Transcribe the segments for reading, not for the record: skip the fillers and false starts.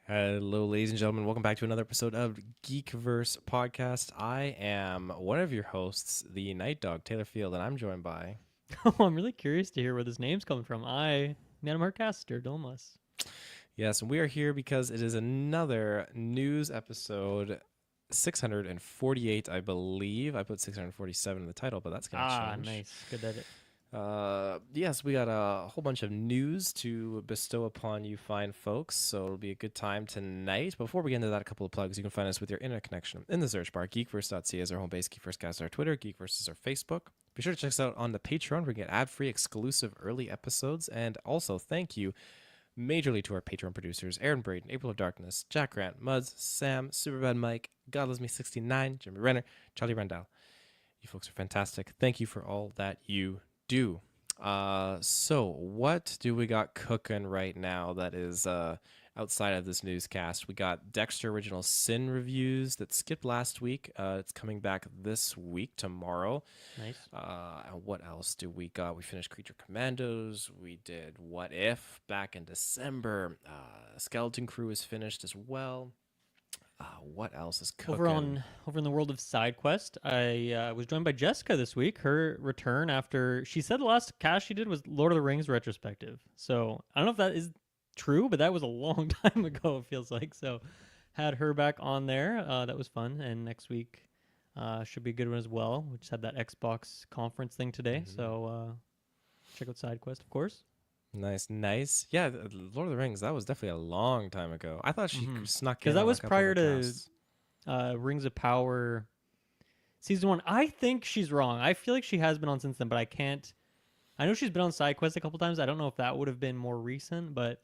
Hello, ladies and gentlemen. Welcome back to another episode of GeekVerse podcast. I am one of your hosts, the Night Dog, Taylor Field, and I'm joined by... Oh, I'm really curious to hear where this name's coming from. Nanamarcaster, Domas. Yes, and we are here because it is another news episode 648, I believe. I put 647 in the title, but that's going to change. Nice. Good edit. Yes, we got a whole bunch of news to bestow upon you fine folks, so it'll be a good time tonight. Before we get into that, a couple of plugs. You can find us with your internet connection in the search bar. GeekVerse.ca is our home base. GeekVerseCast is our Twitter. GeekVerse is our Facebook. Be sure to check us out on the Patreon. We get ad-free, exclusive, early episodes. And also, thank you majorly to our Patreon producers, Aaron Braden, April of Darkness, Jack Grant, Muds, Sam, Superbad Mike, God Loves Me 69, Jimmy Renner, Charlie Randall. You folks are fantastic. Thank you for all that you do. So what do we got cooking right now that is outside of this newscast? We got Dexter Original Sin reviews that skipped last week. It's coming back this week, tomorrow. Nice. And what else do we got? We finished Creature Commandos. We did What If back in December. Skeleton Crew is finished as well. What else is cooking? Over in the world of side quest, I was joined by Jessica this week. Her return after she said the last cast she did was Lord of the Rings retrospective. So I don't know if that is true, but that was a long time ago. It feels like so. Had her back on there. That was fun. And next week should be a good one as well. We just had that Xbox conference thing today, so check out side quest, of course. Nice. Yeah, Lord of the Rings, that was definitely a long time ago. I thought she snuck in. Because that on was a couple prior of the to casts. Rings of Power season 1. I think she's wrong. I feel like she has been on since then, but I can't. I know she's been on side quest a couple times. I don't know if that would have been more recent, but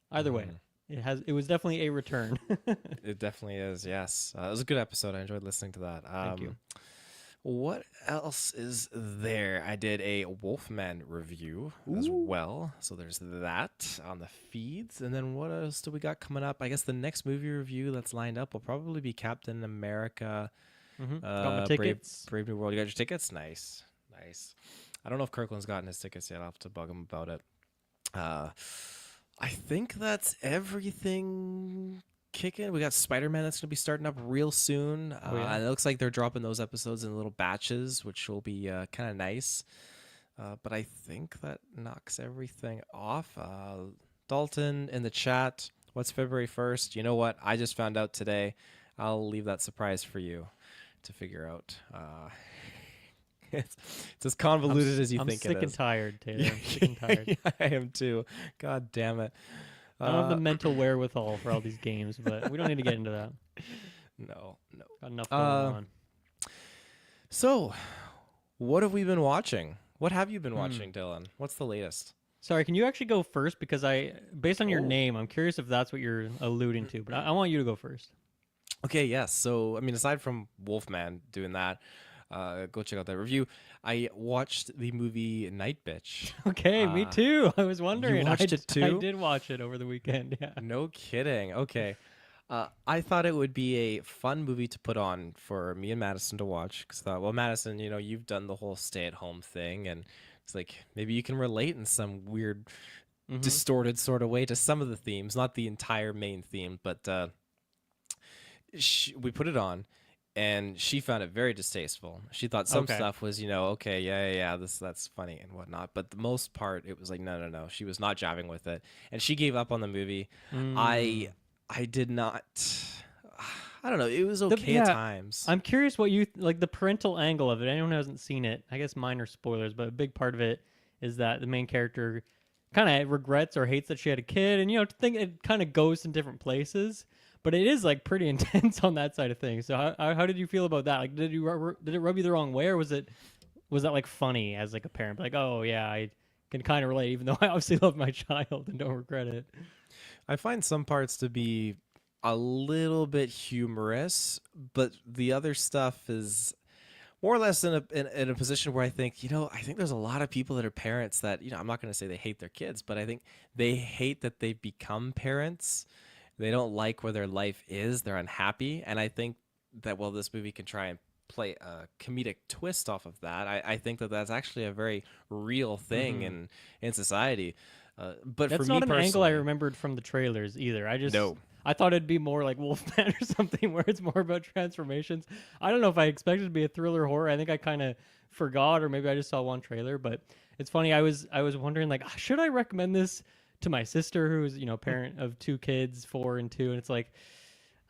either way, it was definitely a return. It definitely is, yes. It was a good episode. I enjoyed listening to that. Thank you. What else is there? I did a Wolfman review as well. So there's that on the feeds. And then what else do we got coming up? I guess the next movie review that's lined up will probably be Captain America. Got my tickets. Brave New World. You got your tickets? Nice. I don't know if Kirkland's gotten his tickets yet. I'll have to bug him about it. I think that's everything kicking. We got Spider-Man that's going to be starting up real soon. And it looks like they're dropping those episodes in little batches, which will be kind of nice. But I think that knocks everything off. Dalton in the chat, what's February 1st? You know what? I just found out today. I'll leave that surprise for you to figure out. It's as convoluted as you think it is. I'm sick and tired, Taylor. I'm sick and tired. I am too. God damn it. I don't have the mental wherewithal for all these games, but we don't need to get into that. No. Got enough going on. So, what have we been watching? What have you been watching, Dylan? What's the latest? Sorry, can you actually go first? Because based on your name, I'm curious if that's what you're alluding to, but I want you to go first. Okay, yes. So, I mean, aside from Wolfman doing that, go check out that review. I watched the movie Night Bitch. Okay, me too. I was wondering. You watched it too? I did watch it over the weekend, yeah. No kidding. Okay. I thought it would be a fun movie to put on for me and Madison to watch. Because I thought, well, Madison, you've done the whole stay-at-home thing. And it's like, maybe you can relate in some weird, distorted sort of way to some of the themes. Not the entire main theme, but we put it on. And she found it very distasteful. She thought some stuff was, okay, yeah, that's funny and whatnot. But the most part, it was like, no. She was not jiving with it, and she gave up on the movie. I did not. I don't know. It was okay at times. I'm curious what you like the parental angle of it. Anyone who hasn't seen it, I guess minor spoilers, but a big part of it is that the main character kind of regrets or hates that she had a kid, and think it kind of goes in different places. But it is like pretty intense on that side of things. So how did you feel about that? Like, did it rub you the wrong way, or was that like funny as like a parent? Like, oh yeah, I can kind of relate, even though I obviously love my child and don't regret it. I find some parts to be a little bit humorous, but the other stuff is more or less in a position where I think there's a lot of people that are parents that I'm not going to say they hate their kids, but I think they hate that they've become parents. They don't like where their life is. They're unhappy. And I think that, this movie can try and play a comedic twist off of that. I think that that's actually a very real thing in society. But that's for me not an angle I personally, remembered from the trailers either. no. I thought it'd be more like Wolfman or something, where it's more about transformations. I don't know if I expected it to be a thriller horror. I think I kind of forgot, or maybe I just saw one trailer. But it's funny. I was wondering like, should I recommend this to my sister, who's parent of two kids, 4 and 2, and it's like.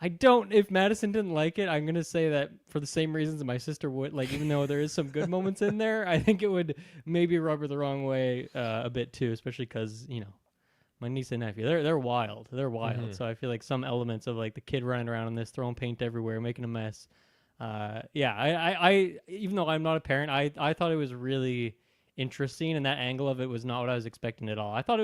I don't. If Madison didn't like it, I'm gonna say that for the same reasons that my sister would. Like, even though there is some good moments in there, I think it would maybe rub her the wrong way a bit too, especially because my niece and nephew, they're wild. They're wild. So I feel like some elements of like the kid running around in this, throwing paint everywhere, making a mess. Yeah, I even though I'm not a parent, I thought it was really interesting, and that angle of it was not what I was expecting at all. I thought it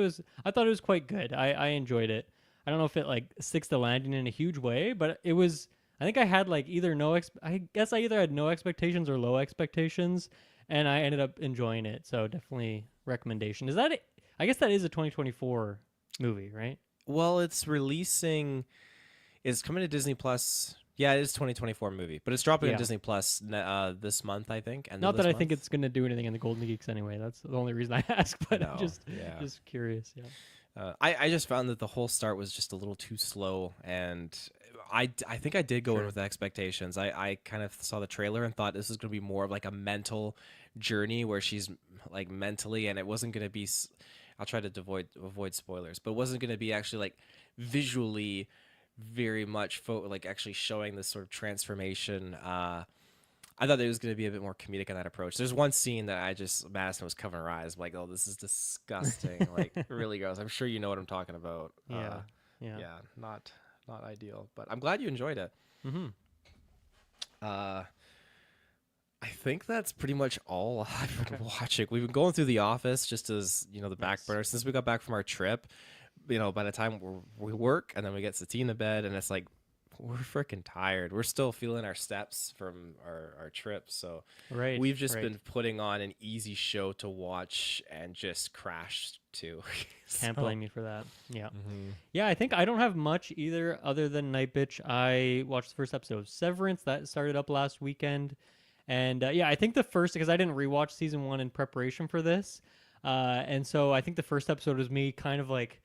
was quite good. I enjoyed it. I don't know if it like sticks the landing in a huge way, but it was. I think I had like either I guess I either had no expectations or low expectations, and I ended up enjoying it. So definitely recommendation. Is that it? I guess that is a 2024 movie, right? Well, it's coming to Disney Plus. Yeah, it is 2024 movie, but it's dropping on Yeah. Disney Plus this month, I think. End of Not that this I think month. it's going to do anything in the Golden Geeks anyway. That's the only reason I ask, but I'm No, yeah. just curious. Yeah. I just found that the whole start was just a little too slow, and I think I did go in Sure. with expectations. I kind of saw the trailer and thought this was going to be more of like a mental journey where she's like mentally, and it wasn't going to be. I'll try to avoid spoilers, but it wasn't going to be actually like visually very much like actually showing this sort of transformation. I thought it was going to be a bit more comedic in that approach. There's one scene that Madison was covering her eyes. I'm like, oh, this is disgusting. Like, really gross. I'm sure you know what I'm talking about. Yeah. Yeah. Yeah, not ideal. But I'm glad you enjoyed it. Mm-hmm. Uh, I think that's pretty much all I've been watching. We've been going through The Office just as, the back Nice. burner since we got back from our trip. By the time we work and then we get Satine to bed, and it's like, we're freaking tired. We're still feeling our steps from our trip. So Right. we've just right. been putting on an easy show to watch and just crash to. Can't So- blame you for that. Yeah. Mhm. Yeah, I think I don't have much either other than Night Bitch. I watched the first episode of Severance that started up last weekend. And yeah, I think the first, because I didn't rewatch season 1 in preparation for this. And so I think the first episode was me kind of like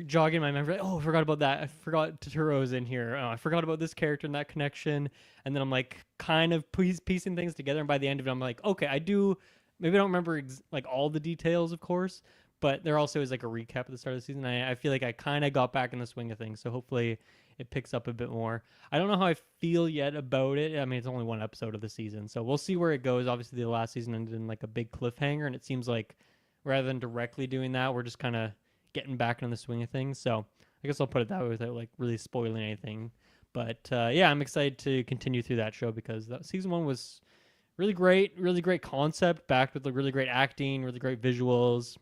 jogging my memory. Oh, I forgot about that. I forgot Totoro's in here. Oh, I forgot about this character and that connection. And then I'm like kind of piecing things together. And by the end of it, I'm like, okay, I do. Maybe I don't remember like all the details, of course, but there also is like a recap at the start of the season. I feel like I kind of got back in the swing of things. So hopefully it picks up a bit more. I don't know how I feel yet about it. I mean, it's only one episode of the season, so we'll see where it goes. Obviously, the last season ended in like a big cliffhanger, and it seems like rather than directly doing that, we're just kind of getting back in the swing of things. So I guess I'll put it that way without like really spoiling anything. But yeah, I'm excited to continue through that show because that season 1 was really great concept, backed with like really great acting, really great visuals,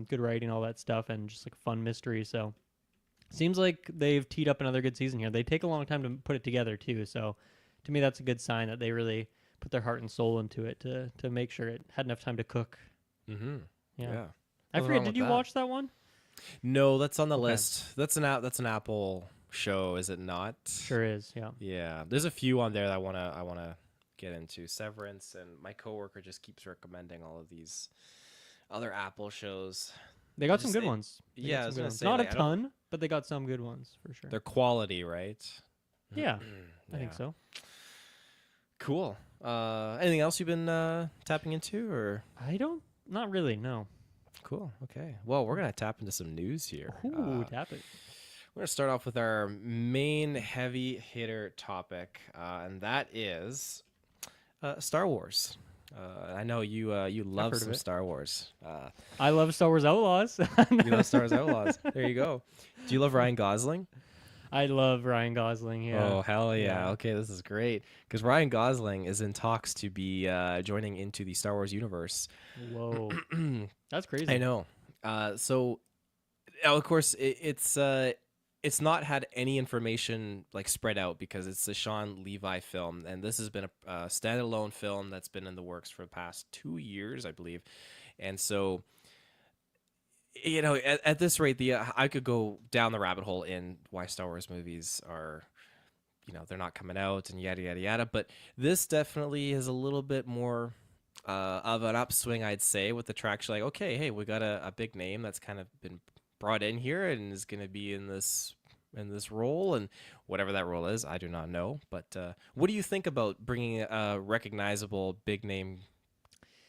good writing, all that stuff, and just like fun mystery. So seems like they've teed up another good season here. They take a long time to put it together too. So to me, that's a good sign that they really put their heart and soul into it to make sure it had enough time to cook. Mhm. Yeah. Yeah. I Nothing forget. wrong Did with you that. watch that one? No, that's on the Okay. list. That's an Apple show, is it not? Sure is. Yeah. Yeah. There's a few on there that I wanna get into. Severance, and my coworker just keeps recommending all of these other Apple shows. They got Just some good say- ones. They got Yeah, I some was good gonna ones. say, Not like, a I don't- ton, but they got some good ones for sure. Their quality, right? Yeah, I think Yeah. so. Cool. Anything else you've been tapping into, or? Not really. No. Cool. Okay. Well, we're gonna tap into some news here. Ooh, tap it. We're gonna start off with our main heavy hitter topic, and that is Star Wars. I know you love heard of some it. Star Wars. I love Star Wars Outlaws. You love Star Wars Outlaws. There you go. Do you love Ryan Gosling? I love Ryan Gosling. Yeah. Oh, hell yeah. Yeah. Okay, this is great. Because Ryan Gosling is in talks to be joining into the Star Wars universe. Whoa, that's crazy. I know. So, of course, it's not had any information like spread out because it's the Sean Levi film, and this has been a standalone film that's been in the works for the past 2 years, I believe. And so, at this rate, I could go down the rabbit hole in why Star Wars movies are, they're not coming out and yada yada yada. But this definitely is a little bit more of an upswing, I'd say, with the traction. Like, okay, hey, we got a big name that's kind of been brought in here and is going to be in this in this role, and whatever that role is, I do not know. But what do you think about bringing a recognizable big name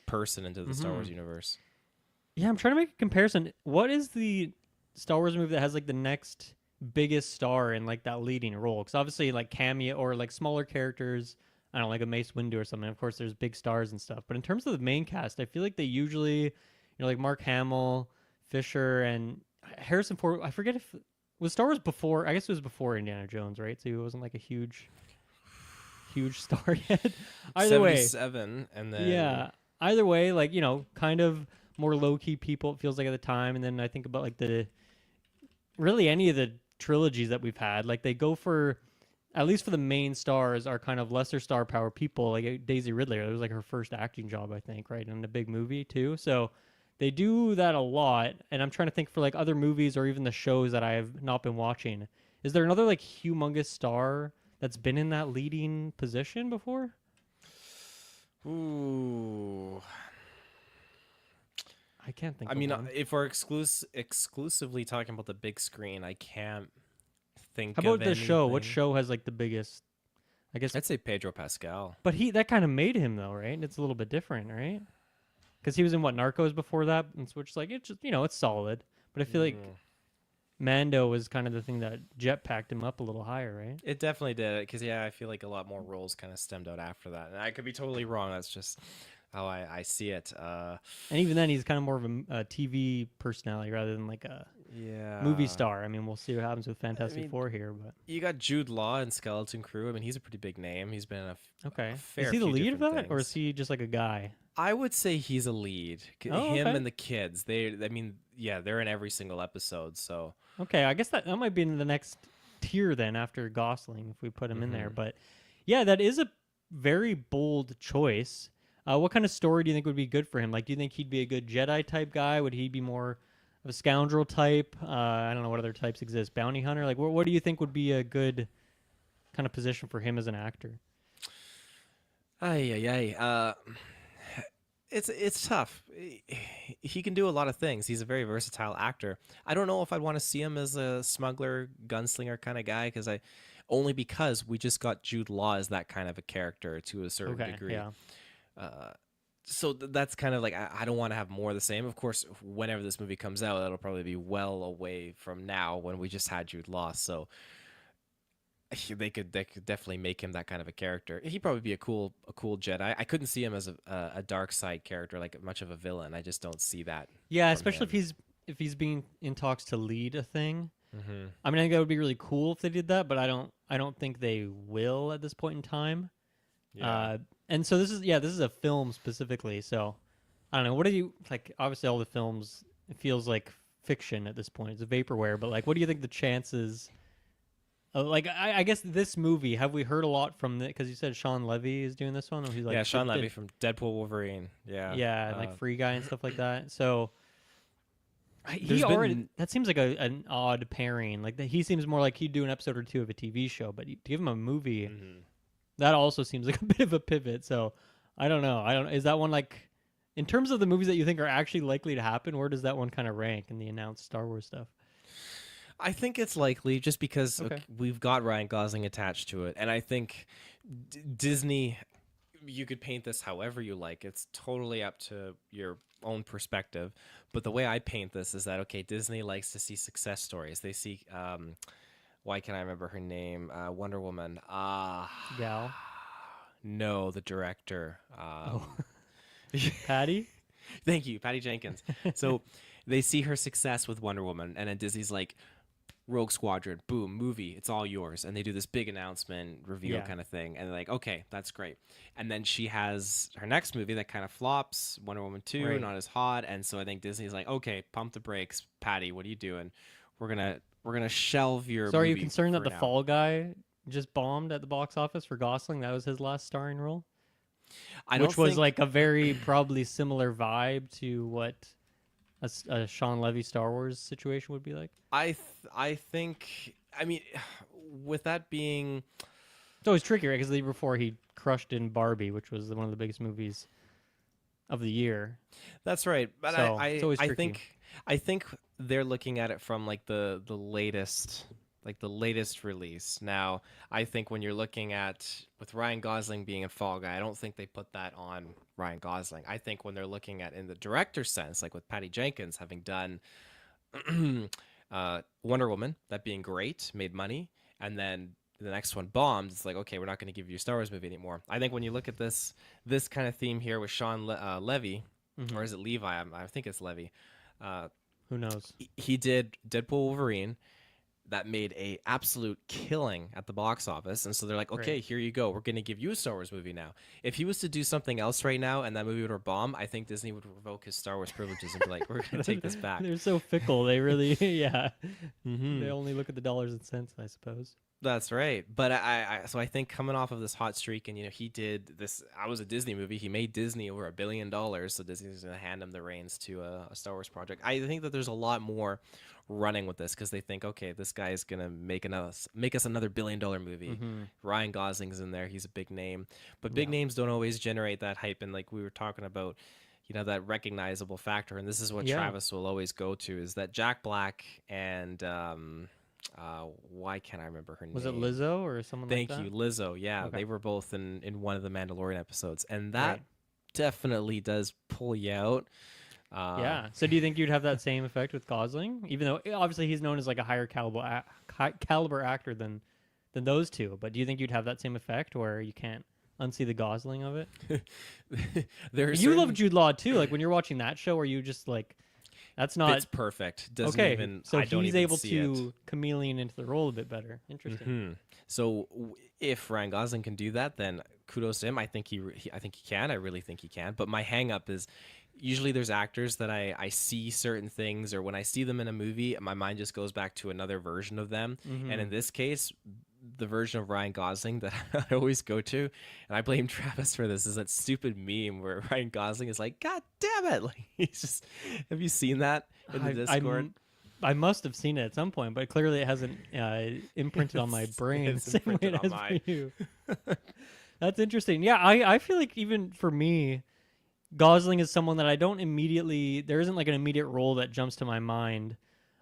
person into the Star Mm-hmm. Wars universe? Yeah, I'm trying to make a comparison. What is the Star Wars movie that has like the next biggest star in like that leading role? Because obviously, like cameo or like smaller characters, I don't know, like a Mace Windu or something. Of course, there's big stars and stuff. But in terms of the main cast, I feel like they usually, like Mark Hamill, Fisher, and Harrison Ford. I forget if was Star Wars before. I guess it was before Indiana Jones, right? So he wasn't like a huge star yet. Either way, 77, and then yeah. Either way, like, kind of more low key people, it feels like at the time. And then I think about like the really any of the trilogies that we've had, like they go for, at least for the main stars, are kind of lesser star power people. Like Daisy Ridley, it was like her first acting job, I think, right? In a big movie too. So they do that a lot. And I'm trying to think for like other movies or even the shows that I have not been watching. Is there another like humongous star that's been in that leading position before? ooh. I can't think I of mean, one. if we're exclusively talking about the big screen, I can't How think of about the show? What anything. show has like the biggest? I guess, I'd say Pedro Pascal. but he that kind of made him though, right? It's a little bit different, right? Because he was in what Narcos before that, and so it's like it's just it's solid. But I feel like Mm. Mando was kind of the thing that jetpacked him up a little higher, right? It definitely did, because yeah, I feel like a lot more roles kind of stemmed out after that, and I could be totally wrong. That's just how I see it. And even then, he's kind of more of a TV personality rather than like a movie Yeah. star. I mean, we'll see what happens with I Fantastic mean, Four here, but you got Jude Law in Skeleton Crew. I mean, he's a pretty big name. He's been in a okay. Is fair he the few lead of different that, or is things. he just like a guy? I would say he's a lead. Oh, Him okay. and the kids. I mean, yeah, they're in every single episode. So, Okay, I guess that might be in the next tier then after Gosling if we put him in there. hmm But yeah, that is a very bold choice. What kind of story do you think would be good for him? Like, do you think he'd be a good Jedi type guy? Would he be more of a scoundrel type? I don't know what other types exist. Bounty hunter? Like, what do you think would be a good kind of position for him as an actor? ay ay ay. It's tough. He can do a lot of things. He's a very versatile actor. I don't know if I'd want to see him as a smuggler, gunslinger kind of guy, only because we just got Jude Law as that kind of a character to a certain Okay, degree. yeah. Uh, so that's kind of like I don't want to have more of the same. Of course, whenever this movie comes out, that'll probably be well away from now when we just had Jude Law. So they could definitely make him that kind of a character. He'd probably be a cool Jedi. I couldn't see him as a dark side character, like much of a villain. I just don't see that Yeah, from especially him. if he's being in talks to lead a thing. Hmm. I mean, I think that would be really cool if they did that, but I don't think they will at this point in time. Yeah. Uh, and so this is a film specifically. So I don't know. What do you like? Obviously, all the films it feels like fiction at this point. It's a vaporware. But like, what do you think the chances? Like, I guess this movie. Have we heard a lot from it? Because you said Sean Levy is doing this one. Or he's like Yeah, Sean Levy did, from Deadpool Wolverine. Yeah. yeah, and like Free Guy and stuff like that. So he There's already been that seems like an odd pairing. Like he seems more like he'd do an episode or two of a TV show, but to give him a movie. mhm. That also seems like a bit of a pivot. So I don't know. I don't. Is that one like, in terms of the movies that you think are actually likely to happen? Where does that one kind of rank in the announced Star Wars stuff? I think it's likely just because Okay. we've got Ryan Gosling attached to it, and I think Disney. You could paint this however you like. It's totally up to your own perspective. But the way I paint this is that okay, Disney likes to see success stories. They see why can't I remember her name? Wonder Woman. Gal. No, the director. Oh, Patty. Thank you, Patty Jenkins. So they see her success with Wonder Woman, and then Disney's like, Rogue Squadron, boom, movie, it's all yours. And they do this big announcement, reveal Yeah. kind of thing. And they're like, okay, that's great. And then she has her next movie that kind of flops, Wonder Woman 2, Right. not as hot. And so I think Disney's like, okay, pump the brakes. Patty, what are you doing? We're gonna shelve your So are you movie concerned that for the now. Fall Guy just bombed at the box office for Gosling? That was his last starring role, I don't which was think like a very probably similar vibe to what a Sean Levy Star Wars situation would be like. I think I mean with that being It's always tricky, right? Because the year before he crushed in Barbie, which was one of the biggest movies of the year. that's right. But So it's always I tricky. think I think they're looking at it from like the latest like the latest release. Now, I think when you're looking at with Ryan Gosling being a Fall Guy, I don't think they put that on Ryan Gosling. I think when they're looking at in the director's sense, like with Patty Jenkins having done Wonder Woman, that being great, made money, and then the next one bombed. It's like, okay, we're not going to give you a Star Wars movie anymore. I think when you look at this kind of theme here with Levy, or is it Levi? I think it's Levy. Uh, Who knows? he did Deadpool Wolverine, that made a absolute killing at the box office, and so they're like, okay, Right. here you go, we're going to give you a Star Wars movie now. If he was to do something else right now and that movie would bomb, I think Disney would revoke his Star Wars privileges and be like, we're going to take this back. They're so fickle. They really, yeah. Hmm. They only look at the dollars and cents, I suppose. That's right. But so I think coming off of this hot streak, and he did this. I was a Disney movie. He made Disney over $1 billion, so Disney's going to hand him the reins to a Star Wars project. I think that there's a lot more running with this because they think, okay, this guy is going to make us another $1 billion movie. Mm-hmm. Ryan Gosling's in there. He's a big name, but big Yeah. names don't always generate that hype. And like we were talking about, that recognizable factor. And this is what Yeah. Travis will always go to is that Jack Black and why can't I remember her name? Was it Lizzo or someone Thank like that? you, Lizzo. Yeah, Okay. they were both in one of the Mandalorian episodes, and that Right. definitely does pull you out. Yeah. So do you think you'd have that same effect with Gosling, even though obviously he's known as like a higher caliber actor than those two? But do you think you'd have that same effect where you can't unsee the Gosling of it? There's You love Jude Law too. Like when you're watching that show, are you just like, that's not It's perfect. Doesn't okay? even. So I don't he's even able see to chameleon into the role a bit better. Interesting. Mhm. So if Ryan Gosling can do that, then kudos to him. I think I think he can. I really think he can. But my hang up is usually there's actors that I see certain things, or when I see them in a movie, my mind just goes back to another version of them. Mhm. And in this case, the version of Ryan Gosling that I always go to, and I blame Travis for this, is that stupid meme where Ryan Gosling is like, "God damn it!" Like he's just. Have you seen that in the Discord? I must have seen it at some point, but clearly it hasn't imprinted on my brain the It's same way imprinted it on has mine. for you. That's interesting. Yeah, I feel like even for me, Gosling is someone that I don't immediately. There isn't like an immediate role that jumps to my mind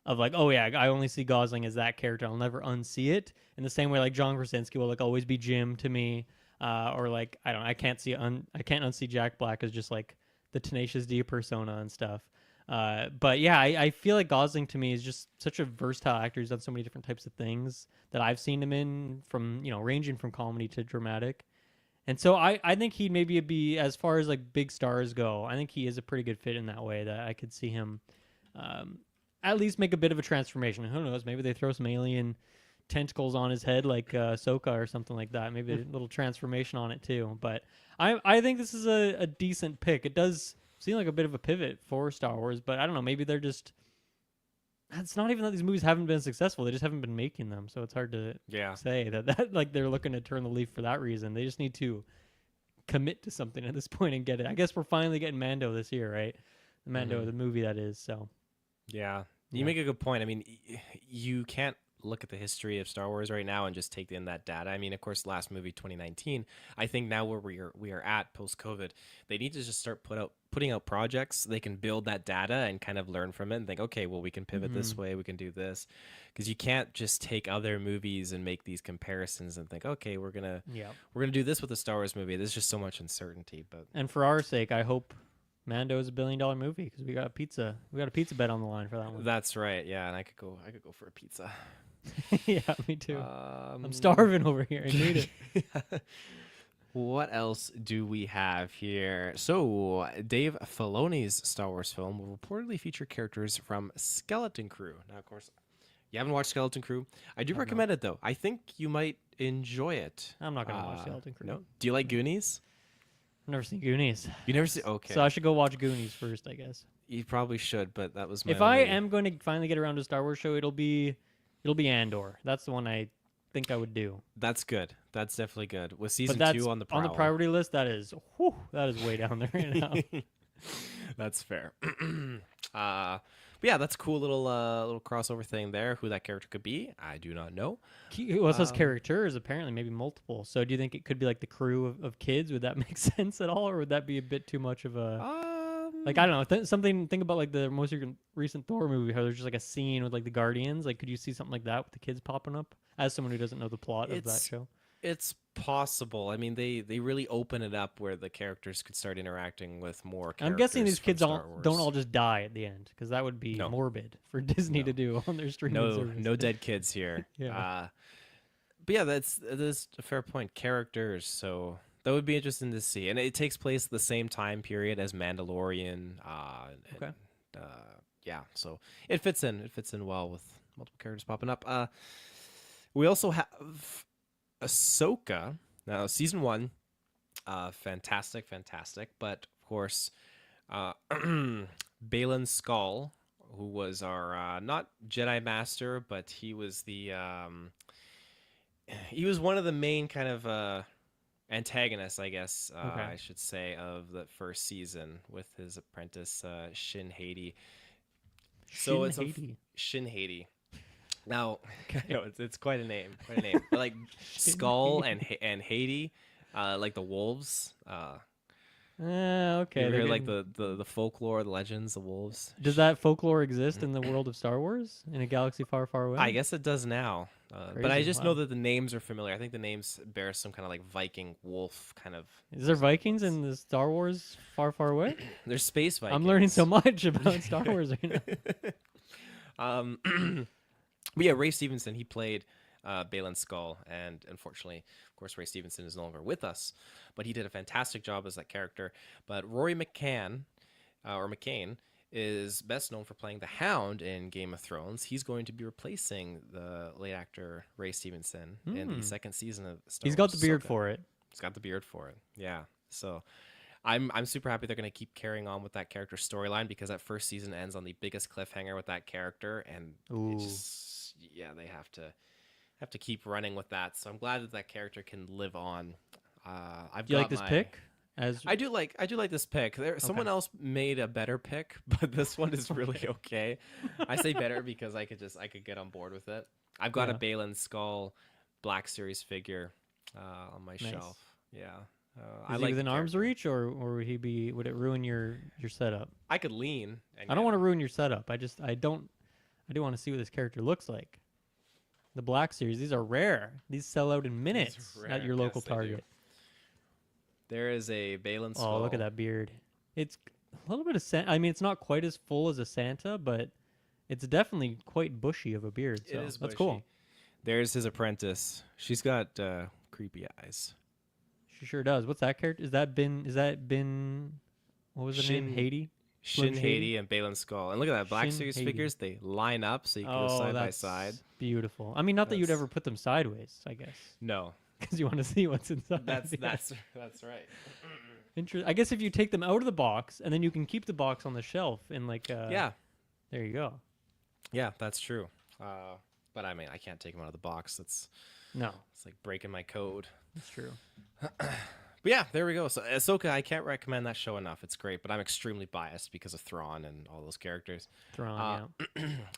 of like, oh yeah, I only see Gosling as that character. I'll never unsee it. In the same way, like John Krasinski will like always be Jim to me, or like I can't unsee Jack Black as just like the Tenacious D persona and stuff. But yeah, I feel like Gosling to me is just such a versatile actor. He's done so many different types of things that I've seen him in, from ranging from comedy to dramatic. And so I think he'd maybe be, as far as like big stars go, I think he is a pretty good fit in that way, that I could see him at least make a bit of a transformation. Who knows? Maybe they throw some alien tentacles on his head like Ahsoka or something like that. Maybe a little transformation on it too. But I think this is a decent pick. It does seem like a bit of a pivot for Star Wars, but I don't know. Maybe they're just... It's not even that these movies haven't been successful. They just haven't been making them. So it's hard to say that like they're looking to turn the leaf for that reason. They just need to commit to something at this point and get it. I guess we're finally getting Mando this year, right? The Mando, the movie that is. So Yeah. You Yeah. make a good point. I mean, you can't look at the history of Star Wars right now and just take in that data. I mean, of course, last movie 2019. I think now where we are at post COVID, they need to just start putting out projects. They can build that data and kind of learn from it and think, okay, well, we can pivot this way, we can do this, because you can't just take other movies and make these comparisons and think, okay, we're gonna do this with a Star Wars movie. There's just so much uncertainty. But And for our sake, I hope Mando is $1 billion movie, because we got a pizza bet on the line for that one. that's right. Yeah, and I could go for a pizza. Yeah, me too. I'm starving over here. I need it. What else do we have here? So, Dave Filoni's Star Wars film will reportedly feature characters from Skeleton Crew. Now, of course, you haven't watched Skeleton Crew. I do recommend it, though. I think you might enjoy it. I'm not going to watch Skeleton Crew. No? Do you like Goonies? I've never seen Goonies. You never see? Okay. So I should go watch Goonies first, I guess. You probably should, but that was my If I am going to finally get around to a Star Wars show, it'll be Andor. That's the one I think I would do. That's good. That's definitely good. With But season that's 2 on the prowl. on the priority list. That is way down there right now. That's fair. But yeah, that's a cool little crossover thing there. Who that character could be, I do not know. Well, it says characters, apparently maybe multiple. So do you think it could be like the crew of kids? Would that make sense at all, or would that be a bit too much of a Like, I don't know, think about like the most recent Thor movie, how there's just like a scene with like the Guardians. Like, could you see something like that with the kids popping up? As someone who doesn't know the plot of that It's show. it's possible. I mean, they really open it up where the characters could start interacting with more I'm guessing characters these from kids Star don't Wars. all just die at the end, because that would be No, morbid for Disney to no, do on their streaming no, service. no dead kids here. Yeah. But yeah, that is a fair point. Characters, so that would be interesting to see, and it takes place at the same time period as Mandalorian. Okay. Yeah, so it fits in. It fits in well with multiple characters popping up. We also have Ahsoka. Now, season 1, fantastic, fantastic. But of course, Balin Skull, who was our not Jedi Master, but he was one of the main kind of antagonists, I guess Okay. I should say, of the first season with his apprentice Shin Hati. So Shin it's Hati. Shin Hati. Now, Okay. it's quite a name, quite a name. But like Shin Skull Hati. and Hati, like the wolves. Okay. You ever They're hear like getting... the folklore, the legends, the wolves? Does that folklore exist in the world of Star Wars in a galaxy far, far away? I guess it does now. But I Crazy. just know Wow. that the names are familiar. I think the names bear some kind of like Viking wolf kind of. Is there Vikings resemblance. in the Star Wars far, far away? There's space Vikings. I'm learning so much about Star Wars right now. But yeah, Ray Stevenson, he played Balin Skull, and unfortunately, of course, Ray Stevenson is no longer with us, but he did a fantastic job as that character. But Rory McCann, or McCain, is best known for playing the Hound in Game of Thrones. He's going to be replacing the late actor Ray Stevenson in the second season of Star He's Wars got the beard Ahsoka. for it. He's got the beard for it. Yeah. So I'm super happy they're going to keep carrying on with that character storyline, because that first season ends on the biggest cliffhanger with that character, and Ooh. it just, yeah, they have to keep running with that. So I'm glad that that character can live on. I've Do you like got this pick? As I do like this pick. Someone else made a better pick, but this one is really okay. I say better because I could get on board with it. I've got a Yeah. Balin Skull Black Series figure on my Nice. shelf. Yeah. Is I he like within the arm's character. reach, or would he be? Would it ruin your setup? I could lean. And I don't want to ruin your setup. I do want to see what this character looks like. The Black Series, these are rare. These sell out in minutes rare. at your Yes, local they do. Target. There is a Balin Skull. Oh, look at that beard. It's a little bit of I mean, it's not quite as full as a Santa, but it's definitely quite bushy of a beard. So It is that's bushy. cool. There's his apprentice. She's got creepy eyes. She sure does. What's that character? Is that Bin? What was her name? Shin- Haiti. Shin Slim Shady? Hati and Balin Skull. And look at that. Black Shin Series Hati. figures, they line up so you can go Oh, side by that's side. beautiful. I mean, not that you'd That's- ever put them sideways, I guess, No. because you want to see what's inside. That's Yeah. that's right. I guess if you take them out of the box and then you can keep the box on the shelf in like Yeah. there you go. Yeah, that's true. But I mean, I can't take them out of the box. It's like breaking my code. That's true. But yeah, there we go. So Ahsoka, I can't recommend that show enough. It's great, but I'm extremely biased because of Thrawn and all those characters. Thrawn,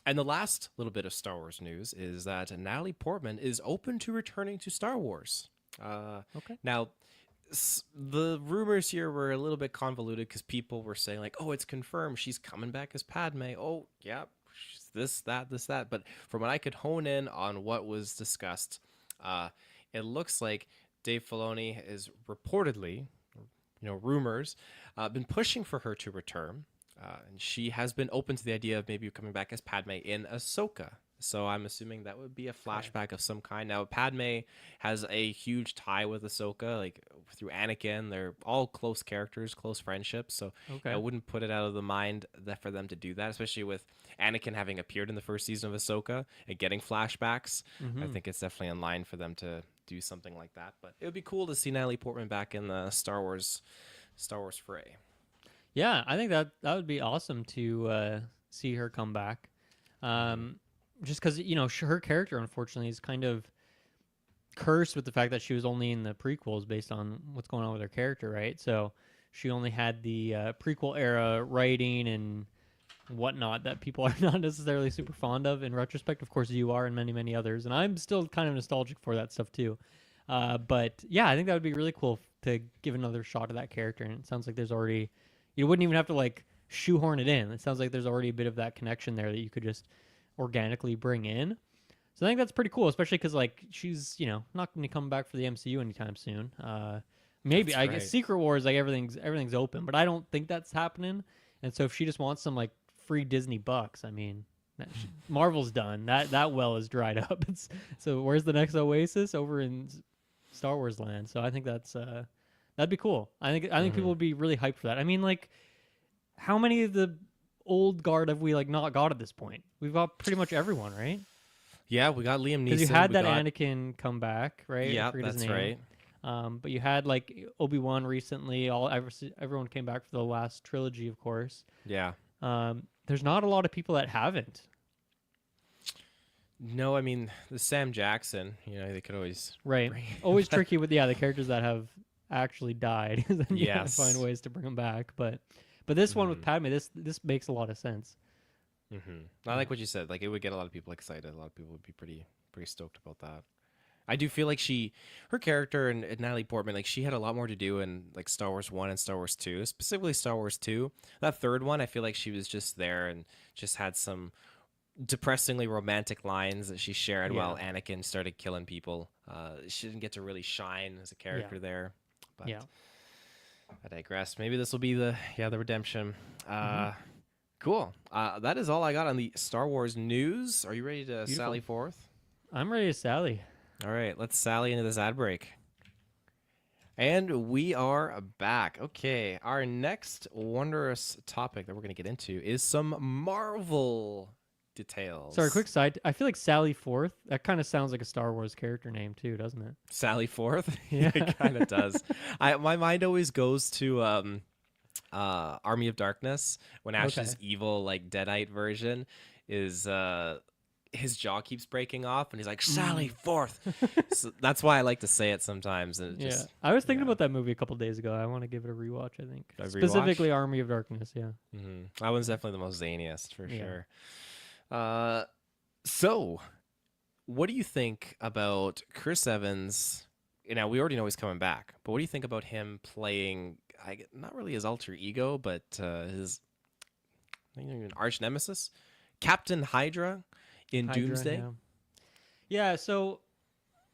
And the last little bit of Star Wars news is that Natalie Portman is open to returning to Star Wars. Okay. Now, the rumors here were a little bit convoluted because people were saying like, "Oh, it's confirmed she's coming back as Padme." Oh, yeah, she's this, that. But from what I could hone in on what was discussed, it looks like Dave Filoni is reportedly, rumors, been pushing for her to return, and she has been open to the idea of maybe coming back as Padme in Ahsoka. So I'm assuming that would be a flashback of some kind. Now, Padme has a huge tie with Ahsoka, like through Anakin. They're all close characters, close friendships. So Okay. I wouldn't put it out of the mind that for them to do that, especially with Anakin having appeared in the first season of Ahsoka and getting flashbacks. I think it's definitely in line for them to do something like that. But it would be cool to see Natalie Portman back in the Star Wars fray. Yeah, I think that would be awesome to see her come back. Just because her character unfortunately is kind of cursed with the fact that she was only in the prequels based on what's going on with her character, right? So she only had the prequel era writing and whatnot that people are not necessarily super fond of. In retrospect, of course, you are, and many others, and I'm still kind of nostalgic for that stuff too. But yeah, I think that would be really cool to give another shot of that character. And it sounds like there's already, you wouldn't even have to like shoehorn it in. It sounds like there's already a bit of that connection there that you could just organically bring in. So I think that's pretty cool, especially because like she's not going to come back for the MCU anytime soon. Maybe That's I guess right. Secret Wars, like everything's open, but I don't think that's happening. And so if she just wants some like free Disney bucks, I mean, Marvel's done. That well is dried up. So where's the next Oasis? Over in Star Wars land. So I think that'd be cool. I think people Hmm. would be really hyped for that. I mean, like, how many of the old guard have we like not got at this point? We've got pretty much everyone, right? Yeah, we got Liam Because you Neeson. had We that got Anakin come back, right? I yeah, forget his that's name. right. But you had like Obi-Wan recently. Everyone came back for the last trilogy, of course. Yeah. There's not a lot of people that haven't. No, I mean the Sam Jackson. They could always Right. bring. Always tricky with the characters that have actually died, because then you gotta find Yes. ways to bring them back. But this one with Hmm. Padme, this makes a lot of sense. I Yeah. like what you said. Like it would get a lot of people excited. A lot of people would be pretty stoked about that. I do feel like her character and Natalie Portman, like she had a lot more to do in like Star Wars 1 and Star Wars 2, specifically Star Wars 2. That third one, I feel like she was just there and just had some depressingly romantic lines that she shared Yeah. while Anakin started killing people. She didn't get to really shine as a Yeah. character there, but Yeah. I digress. Maybe this will be the redemption. Hmm. Cool. That is all I got on the Star Wars news. Are you ready to Beautiful. sally forth? I'm ready to Sally. All right, let's sally into this ad break. And we are back. Okay, our next wondrous topic that we're going to get into is some Marvel details. Sorry, quick side. I feel like Sally Forth. That kind of sounds like a Star Wars character name too, doesn't it? Sally Forth? Yeah. It kind of does. My mind always goes to Army of Darkness when Ash's Okay. evil like Deadite version is his jaw keeps breaking off and he's like Sally Mm. Forth. So that's why I like to say it sometimes and it Yeah. just I was thinking yeah. about that movie a couple days ago. I want to give it a rewatch, I think. A rewatch? Specifically Army of Darkness, yeah. That one's definitely the most zaniest for Yeah. sure. So what do you think about Chris Evans? We already know he's coming back, but what do you think about him playing not really his alter ego, but his I think an arch nemesis, Captain Hydra in Hydra, Doomsday? yeah. Yeah, so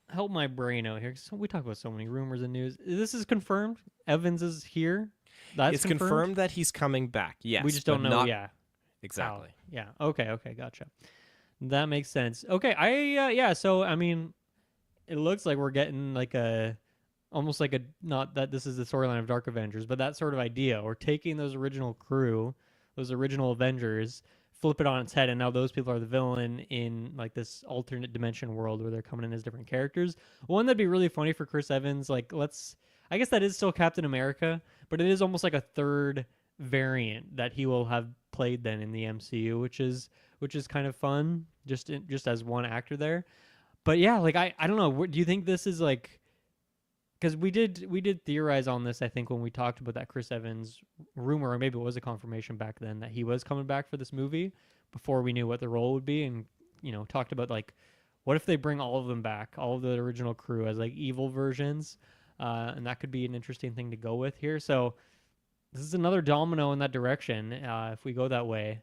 help my brain out here. 'Cause we talk about so many rumors and news. This is confirmed. Evans is here. That's It's confirmed that he's coming back. Yes, We just but don't know. not Yeah. exactly. How. Yeah. Okay. Okay. Gotcha. That makes sense. Okay. Yeah. So I mean, it looks like we're getting like almost like a, not that this is the storyline of Dark Avengers, but that sort of idea. We're taking those original crew, those original Avengers, flip it on its head, and now those people are the villain in like this alternate dimension world where they're coming in as different characters. One that'd be really funny for Chris Evans, like I guess that is still Captain America, but it is almost like a third variant that he will have played then in the MCU, which is kind of fun, just as one actor there. But yeah, like I don't know. Do you think this is like, because we did theorize on this, I think, when we talked about that Chris Evans rumor, or maybe it was a confirmation back then that he was coming back for this movie before we knew what the role would be, and talked about like, what if they bring all of them back, all of the original crew as like evil versions, and that could be an interesting thing to go with here. So this is another domino in that direction if we go that way.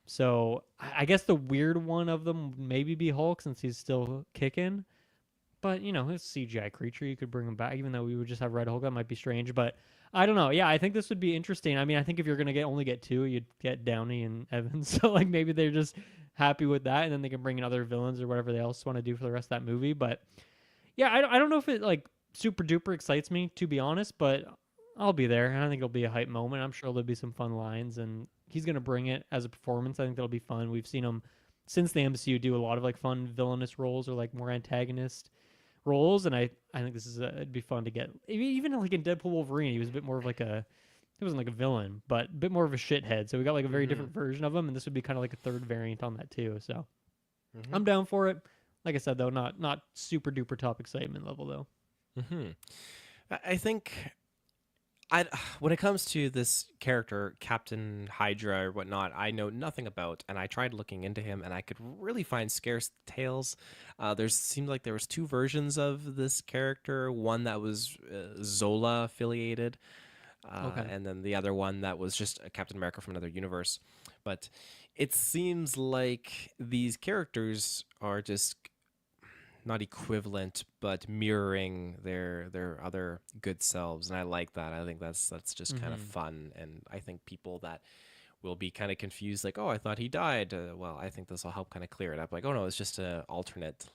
So I guess the weird one of them would maybe be Hulk, since he's still kicking. But it's CGI creature. You could bring him back, even though we would just have Red Hulk. That might be strange, but I don't know. Yeah, I think this would be interesting. I mean, I think if you're gonna only get two, you'd get Downey and Evans. So like maybe they're just happy with that, and then they can bring in other villains or whatever they else want to do for the rest of that movie. But yeah, I don't know if it like super duper excites me, to be honest. But I'll be there, and I think it'll be a hype moment. I'm sure there'll be some fun lines, and he's gonna bring it as a performance. I think that'll be fun. We've seen him since the MCU do a lot of like fun villainous roles or like more antagonist roles, and I think this is it'd be fun to get even like in Deadpool Wolverine. He was a bit more of like he wasn't like a villain, but a bit more of a shithead. So we got like a very different version of him, and this would be kind of like a third variant on that too. So I'm down for it. Like I said though, not super duper top excitement level though. I think when it comes to this character, Captain Hydra or whatnot, I know nothing about, and I tried looking into him, and I could really find scarce tales. Seemed like there was two versions of this character, one that was Zola affiliated, Okay. and then the other one that was just a Captain America from another universe. But it seems like these characters are just not equivalent, but mirroring their other good selves, and I like that. I think that's just kind of Mm-hmm. fun, and I think people that will be kind of confused, like, oh, I thought he died. Well, I think this will help kind of clear it up. Like, oh no, it's just a alternate,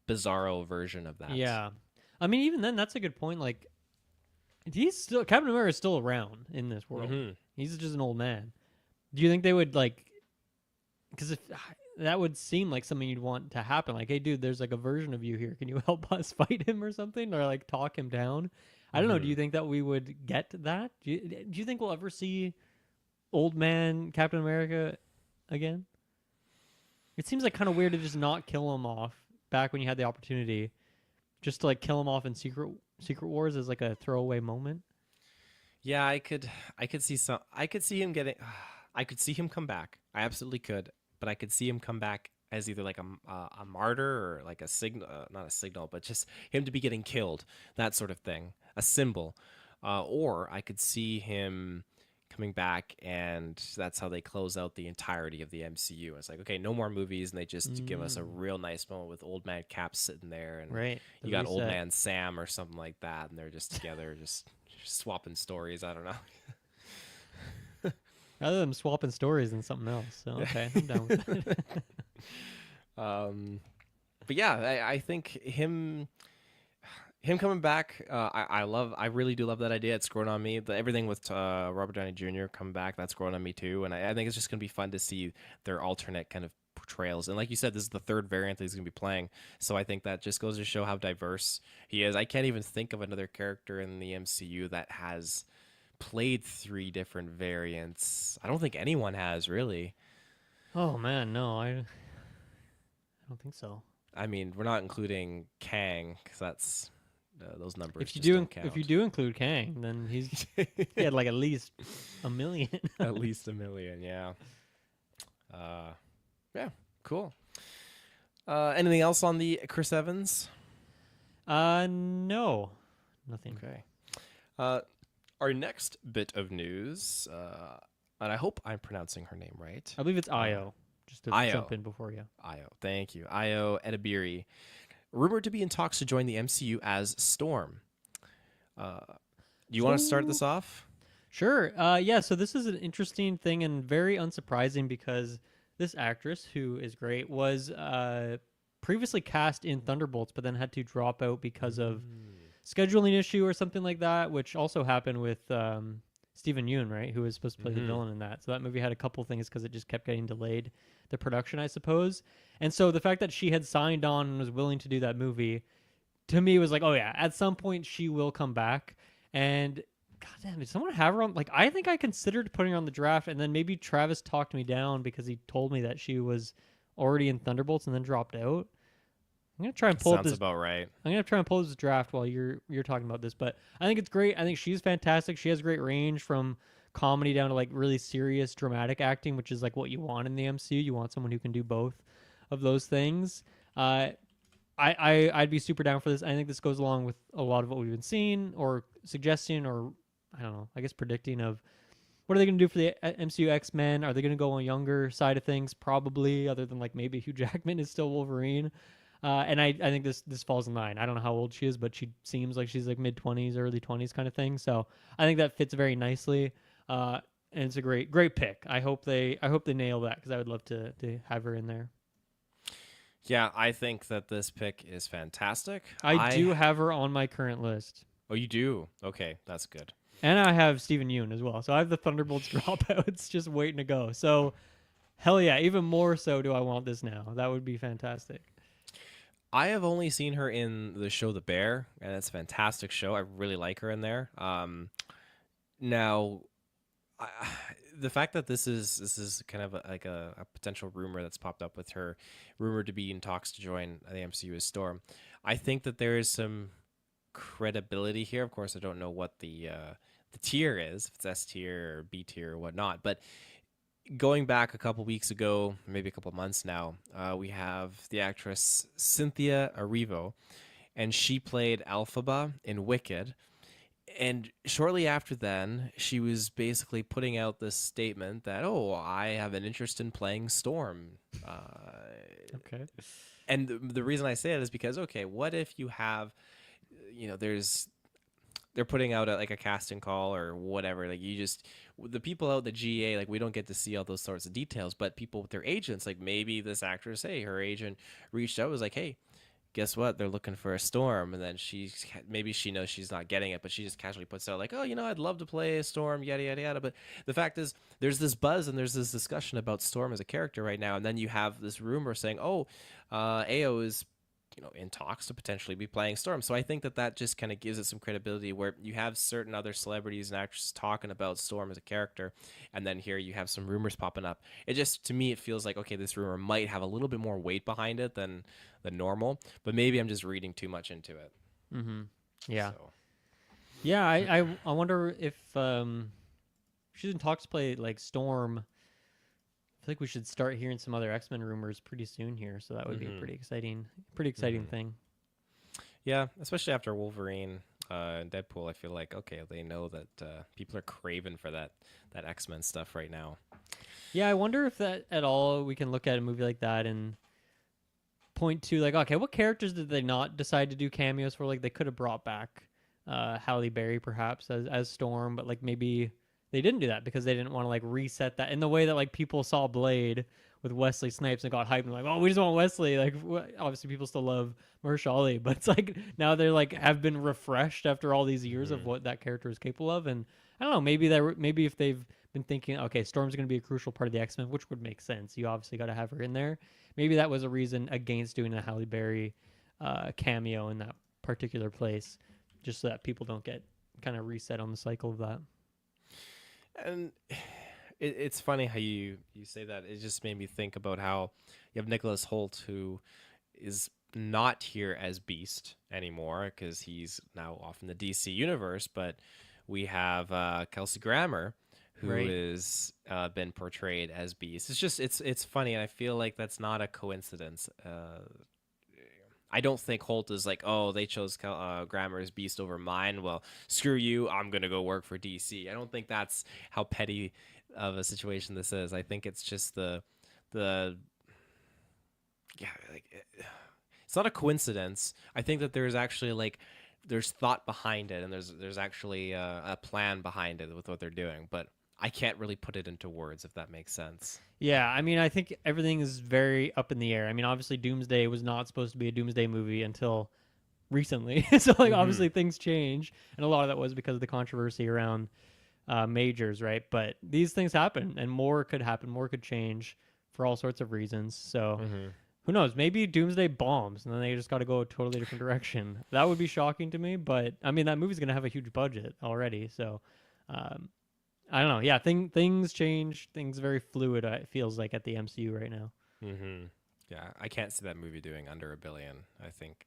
bizarro version of that. Yeah. I mean, even then, that's a good point. Like, he's still Captain America is still around in this world. Hmm. He's just an old man. Do you think they would like? Because if that would seem like something you'd want to happen. Like, hey, dude, there's like a version of you here. Can you help us fight him or something, or like talk him down? I don't know. Do Hmm. you think that we would get that? Do you think we'll ever see old man Captain America again? It seems like kind of weird to just not kill him off back when you had the opportunity, just to like kill him off in Secret Wars as like a throwaway moment. Yeah, I could see some. I could see him getting. I could see him come back. I absolutely could, but I could see him come back as either like a martyr or like a signal, not a signal, but just him to be getting killed, that sort of thing, a symbol. Or I could see him coming back, and that's how they close out the entirety of the MCU. It's like, okay, no more movies, and they just give us a Mm, real nice moment with old man Cap sitting there, and right. The you got old reset. man Sam or something like that, and they're just together, just swapping stories. I don't know. Rather than swapping stories and something else. So okay, I'm down with that. um, but yeah, I think him coming back, I really do love that idea. It's growing on me. Everything with Robert Downey Jr. coming back, that's growing on me too. And I think it's just gonna be fun to see their alternate kind of portrayals. And like you said, this is the third variant that he's gonna be playing. So I think that just goes to show how diverse he is. I can't even think of another character in the MCU that has played three different variants. I don't think anyone has really. Oh man, no, I don't think so. I mean, we're not including Kang because that's those numbers If you just do, don't if you count. do include Kang, then he had like at least a million. At least a million, yeah. Uh, yeah, cool. Anything else on the Chris Evans? No, nothing. Okay. Uh, our next bit of news, and I hope I'm pronouncing her name right. I believe it's Uh, Io. Just to jump Io. in before you. Io. Thank you. Io Edibiri, rumored to be in talks to join the MCU as Storm. Uh, do you want to start So this off? sure. Yeah. So this is an interesting thing and very unsurprising because this actress, who is great, was previously cast in Thunderbolts, but then had to drop out because of scheduling issue or something like that, which also happened with Stephen Yeun, right, who was supposed to play the Mm-hmm. villain in that. So that movie had a couple things because it just kept getting delayed, the production, I suppose. And so the fact that she had signed on and was willing to do that movie, to me was like, oh yeah, at some point she will come back. And goddamn, did someone have her on? Like, I think I considered putting her on the draft, and then maybe Travis talked me down because he told me that she was already in Thunderbolts and then dropped out. I'm gonna try and pull up Sounds this about right. I'm gonna try and pull this draft while you're talking about this, but I think it's great. I think she's fantastic. She has great range from comedy down to like really serious dramatic acting, which is like what you want in the MCU. You want someone who can do both of those things. I'd be super down for this. I think this goes along with a lot of what we've been seeing or suggesting or I don't know, I guess predicting of what are they going to do for the MCU X-Men? Are they going to go on younger side of things? Probably, other than like maybe Hugh Jackman is still Wolverine. And I think this falls in line. I don't know how old she is, but she seems like she's like mid-20s, early 20s kind of thing. So I think that fits very nicely. And it's a great pick. I hope they nail that because I would love to have her in there. Yeah, I think that this pick is fantastic. I do have her on my current list. Oh, you do? Okay, that's good. And I have Stephen Yeun as well. So I have the Thunderbolts dropouts just waiting to go. So hell yeah, even more so do I want this now. That would be fantastic. I have only seen her in the show The Bear, and it's a fantastic show. I really like her in there. Now, I, the fact that this is kind of like a potential rumor that's popped up with her, rumored to be in talks to join the MCU as Storm. I think that there is some credibility here. Of course, I don't know what the tier is, if it's S tier or B tier or whatnot, but going back a couple weeks ago, maybe a couple months now, we have the actress Cynthia Erivo, and she played Elphaba in Wicked. And shortly after then, she was basically putting out this statement that, oh, I have an interest in playing Storm. Okay. And the reason I say it is because, okay, what if you have, they're putting out like a casting call or whatever. Like you just, the people out the GA, like we don't get to see all those sorts of details, but people with their agents, like maybe this actress, hey, her agent reached out, was like, hey, guess what? They're looking for a Storm, and then maybe she knows she's not getting it, but she just casually puts out like, oh, I'd love to play a Storm, yada yada yada. But the fact is, there's this buzz and there's this discussion about Storm as a character right now, and then you have this rumor saying, oh, AO is in talks to potentially be playing Storm. So I think that just kind of gives it some credibility where you have certain other celebrities and actresses talking about Storm as a character, and then here you have some rumors popping up. It just, to me, it feels like, okay, this rumor might have a little bit more weight behind it than normal, but maybe I'm just reading too much into it. Mm-hmm. Yeah. So Yeah, I wonder if she's in talks to play like Storm. I feel like we should start hearing some other X-Men rumors pretty soon here, so that would be a pretty exciting thing. yeah, especially after Wolverine and Deadpool, I feel like, okay, they know that people are craving for that X-Men stuff right now. Yeah, I wonder if that at all we can look at a movie like that and point to like, okay, what characters did they not decide to do cameos for? Like they could have brought back Halle Berry perhaps as Storm, but like maybe they didn't do that because they didn't want to like reset that in the way that like people saw Blade with Wesley Snipes and got hyped and like, oh, we just want Wesley. Like obviously people still love Mahershala Ali, but it's like now they're like have been refreshed after all these years of what that character is capable of, and I don't know, maybe if they've been thinking, okay, Storm's going to be a crucial part of the X-Men, which would make sense. You obviously got to have her in there. Maybe that was a reason against doing a Halle Berry cameo in that particular place, just so that people don't get kind of reset on the cycle of that. And it's funny how you say that. It just made me think about how you have Nicholas Hoult, who is not here as Beast anymore because he's now off in the DC universe, but we have Kelsey Grammer, who Right. is been portrayed as Beast. It's just it's funny, and I feel like that's not a coincidence. I don't think Holt is like, oh, they chose Grammer's Beast over mine. Well, screw you. I'm gonna go work for DC. I don't think that's how petty of a situation this is. I think it's just the yeah, like it's not a coincidence. I think that there's actually like there's thought behind it, and there's actually a plan behind it with what they're doing. But I can't really put it into words if that makes sense. Yeah, I mean, I think everything is very up in the air. I mean, obviously, Doomsday was not supposed to be a Doomsday movie until recently. So, like, Mm-hmm. obviously, things change, and a lot of that was because of the controversy around majors, right? But these things happen, and more could happen, more could change for all sorts of reasons. So, Mm-hmm. who knows? Maybe Doomsday bombs, and then they just got to go a totally different direction. That would be shocking to me, but I mean, that movie's gonna have a huge budget already, so. Um, I don't know. Yeah, things change. Things very fluid. It feels like at the MCU right now. Mm-hmm. Yeah, I can't see that movie doing under $1 billion. I think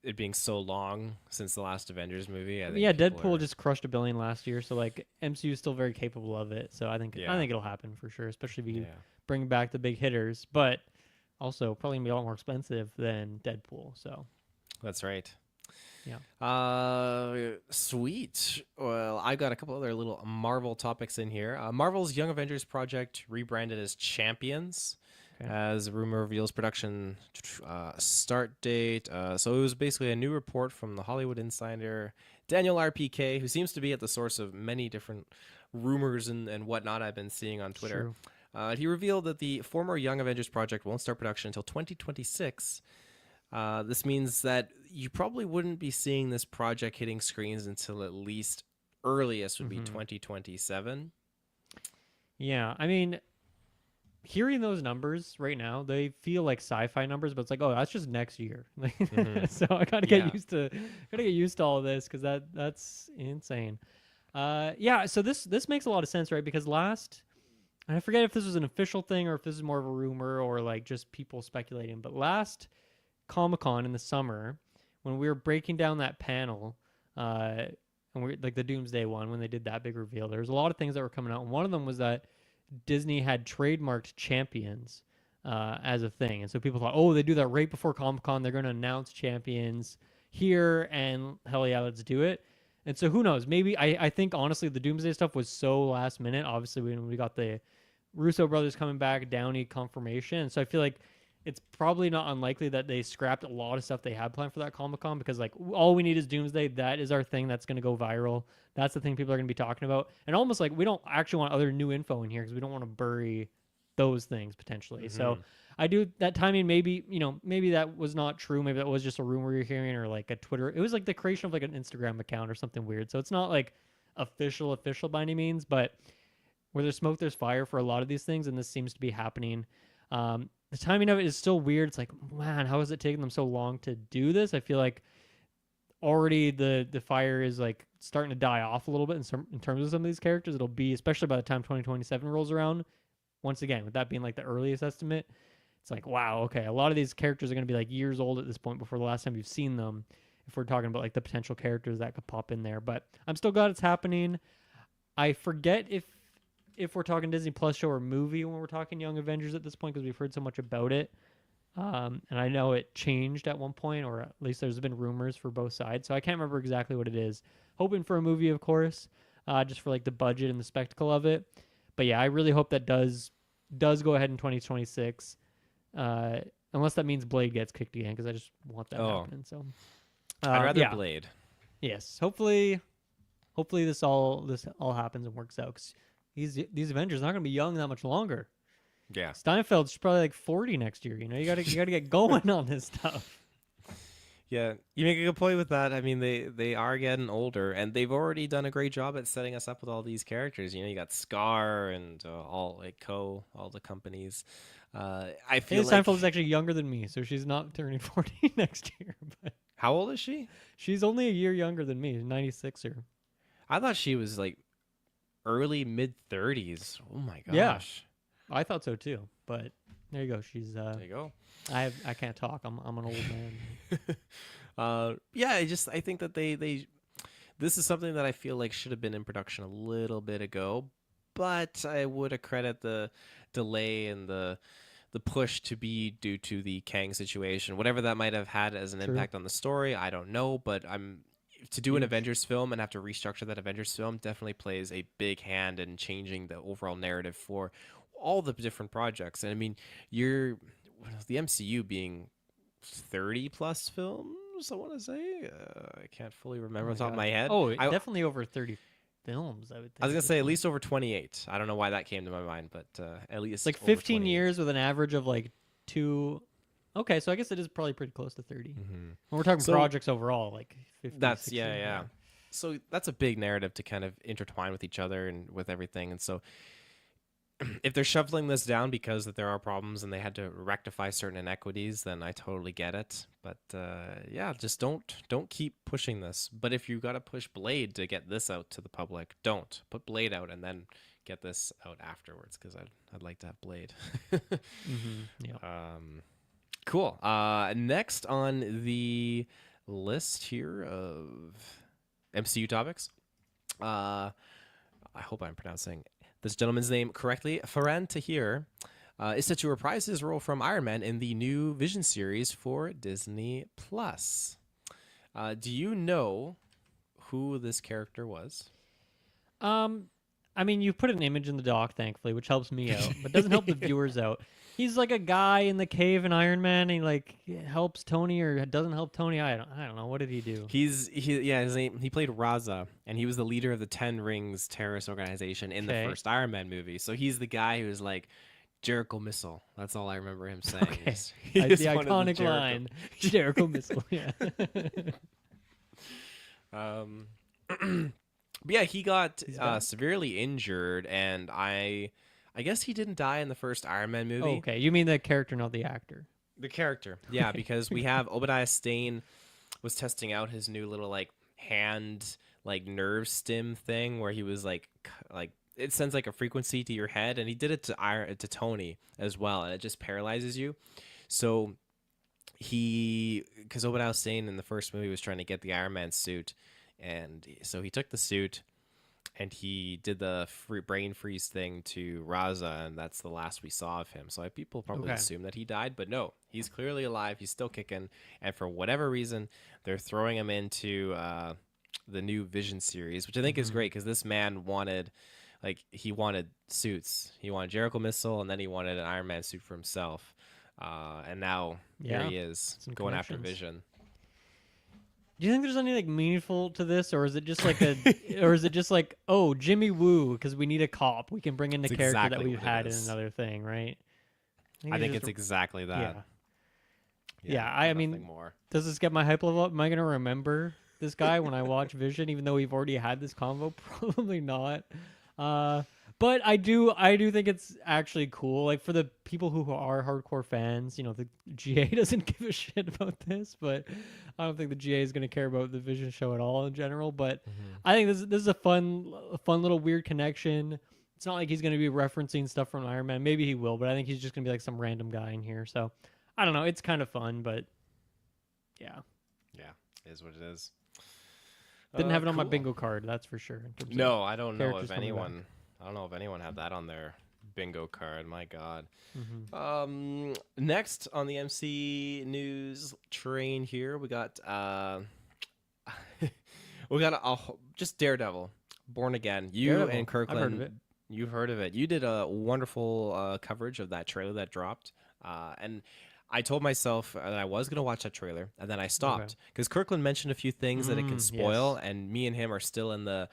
it being so long since the last Avengers movie. I think Yeah, people Deadpool are. just crushed $1 billion last year, so like MCU is still very capable of it. So I Yeah, think it'll happen for sure, especially if you yeah, bring back the big hitters. But also probably gonna be a lot more expensive than Deadpool. So that's right. yeah. Sweet. Well, I got a couple other little Marvel topics in here. Marvel's Young Avengers project rebranded as Champions, Okay. as rumor reveals production start date. So it was basically a new report from the Hollywood insider Daniel RPK, who seems to be at the source of many different rumors and whatnot I've been seeing on It's Twitter. true. He revealed that the former Young Avengers project won't start production until 2026. This means that you probably wouldn't be seeing this project hitting screens until at least earliest would be hmm 2027. Yeah, I mean, hearing those numbers right now, they feel like sci-fi numbers, but it's like, oh, that's just next year. Hmm. So I gotta Yeah. get used to all of this because that's insane. Yeah. So this makes a lot of sense, right? Because and I forget if this was an official thing or if this is more of a rumor or like just people speculating, but last Comic-Con in the summer when we were breaking down that panel, and we like the Doomsday one when they did that big reveal, there was a lot of things that were coming out, and one of them was that Disney had trademarked Champions as a thing, and so people thought, oh, they do that right before Comic Con. They're going to announce Champions here, and hell yeah, let's do it. And so who knows? Maybe I think honestly the Doomsday stuff was so last minute. Obviously, when we got the Russo brothers coming back, Downey confirmation, and so I feel like it's probably not unlikely that they scrapped a lot of stuff they had planned for that Comic Con because like all we need is Doomsday. That is our thing. That's going to go viral. That's the thing people are going to be talking about. And almost like we don't actually want other new info in here because we don't want to bury those things potentially. So I do that timing. Maybe maybe that was not true. Maybe that was just a rumor you're hearing or like a Twitter. It was like the creation of like an Instagram account or something weird. So it's not like official by any means, but where there's smoke, there's fire for a lot of these things, and this seems to be happening. The timing of it is still weird. It's like, man, how is it taking them so long to do this? I feel like already the fire is like starting to die off a little bit in terms of some of these characters. It'll be, especially by the time 2027 rolls around, once again, with that being like the earliest estimate, it's like, wow, okay, a lot of these characters are going to be like years old at this point before the last time you've seen them, if we're talking about like the potential characters that could pop in there. But I'm still glad it's happening. I forget if we're talking Disney Plus show or movie when we're talking Young Avengers at this point because we've heard so much about it. And I know it changed at one point, or at least there's been rumors for both sides. So I can't remember exactly what it is. Hoping for a movie, of course, just for like the budget and the spectacle of it. But yeah, I really hope that does go ahead in 2026. Unless that means Blade gets kicked again, because I just want that happening. So I'd rather yeah. Blade. Yes, hopefully this all happens and works out. 'Cause these Avengers are not going to be young that much longer. Yeah. Steinfeld's probably like 40 next year. You gotta get going on this stuff. Yeah, you make a good point with that. I mean, they are getting older, and they've already done a great job at setting us up with all these characters. You got Scar and all the companies. I feel like Steinfeld is actually younger than me, so she's not turning 40 next year. But how old is she? she's only a year younger than me, 96er. I thought she was like early mid-30s. Oh my gosh. Yeah. I thought so too, but there you go. She's There you go. I can't talk. I'm an old man. Yeah, I think that they this is something that I feel like should have been in production a little bit ago, but I would accredit the delay and the push to be due to the Kang situation. Whatever that might have had as an impact on the story, I don't know, but to do an Avengers film and have to restructure that Avengers film definitely plays a big hand in changing the overall narrative for all the different projects. And I mean, the MCU being 30 plus films, I want to say. I can't fully remember on top of my head. Oh, definitely over 30 films, I would think. I was going to say at least over 28. I don't know why that came to my mind, but at least it's like over 15 28. years with an average of like 2. Okay, so I guess it is probably pretty close to 30. When we're talking projects overall, like 50, that's 60, yeah. So that's a big narrative to kind of intertwine with each other and with everything. And so if they're shoveling this down because that there are problems and they had to rectify certain inequities, then I totally get it. But yeah, just don't keep pushing this. But if you got to push Blade to get this out to the public, don't put Blade out and then get this out afterwards, because I'd like to have Blade. Yeah. Cool. Next on the list here of MCU topics, I hope I'm pronouncing this gentleman's name correctly. Faran Tahir is set to reprise his role from Iron Man in the new Vision series for Disney Plus. Do you know who this character was? I mean, you put an image in the doc, thankfully, which helps me out, but doesn't help the viewers out. He's like a guy in the cave in Iron Man. And he like helps Tony or doesn't help Tony. I don't know. What did he do? His name, he played Raza, and he was the leader of the Ten Rings terrorist organization in the first Iron Man movie. So he's the guy who's like Jericho Missile. That's all I remember him saying. Okay. He's the one of iconic line, Jericho Missile. Yeah. But yeah, he got severely injured, and I guess he didn't die in the first Iron Man movie. Oh, okay, you mean the character, not the actor. The character, yeah, because we have Obadiah Stane was testing out his new little like hand like nerve stim thing where he was like it sends like a frequency to your head, and he did it to Tony as well, and it just paralyzes you. So because Obadiah Stane in the first movie was trying to get the Iron Man suit, and so he took the suit and he did the brain freeze thing to Raza, and that's the last we saw of him. So people probably assume that he died, but no, he's clearly alive. He's still kicking, and for whatever reason, they're throwing him into the new Vision series, which I think is Hmm. great because this man wanted, like, he wanted suits. He wanted Jericho missile, and then he wanted an Iron Man suit for himself. And now here Yeah, he is some going after connections. Vision. Do you think there's any like meaningful to this, or is it just like a, or is it just like, oh, Jimmy Woo, because we need a cop, we can bring in the It's character that exactly we've what it had in is. another thing, right? I think I it's think just, it's exactly that. yeah, Yeah, yeah. I nothing mean, more. does this get my hype level up? Am I gonna remember this guy when I watch Vision, even though we've already had this convo? Probably not. Uh, but I do think it's actually cool. Like for the people who are hardcore fans, the GA doesn't give a shit about this, but I don't think the GA is gonna care about the Vision show at all in general. But Hmm. I think this is a fun little weird connection. It's not like he's gonna be referencing stuff from Iron Man. Maybe he will, but I think he's just gonna be like some random guy in here. So I don't know. It's kind of fun, but yeah, Yeah, it is what it is. didn't have it on my Cool. bingo card. That's for sure. In terms of No, I don't know characters if coming back. anyone. I don't know if anyone had that on their bingo card. My God. Hmm. Next on the MC news train here, we got we got just Daredevil, Born Again. You and Daredevil. I've heard of Kirkland, it. you've heard of it. You did a wonderful coverage of that trailer that dropped, and I told myself that I was gonna watch that trailer, and then I Okay. stopped because Kirkland mentioned a few things that it can spoil, Yes. and me and him are still in the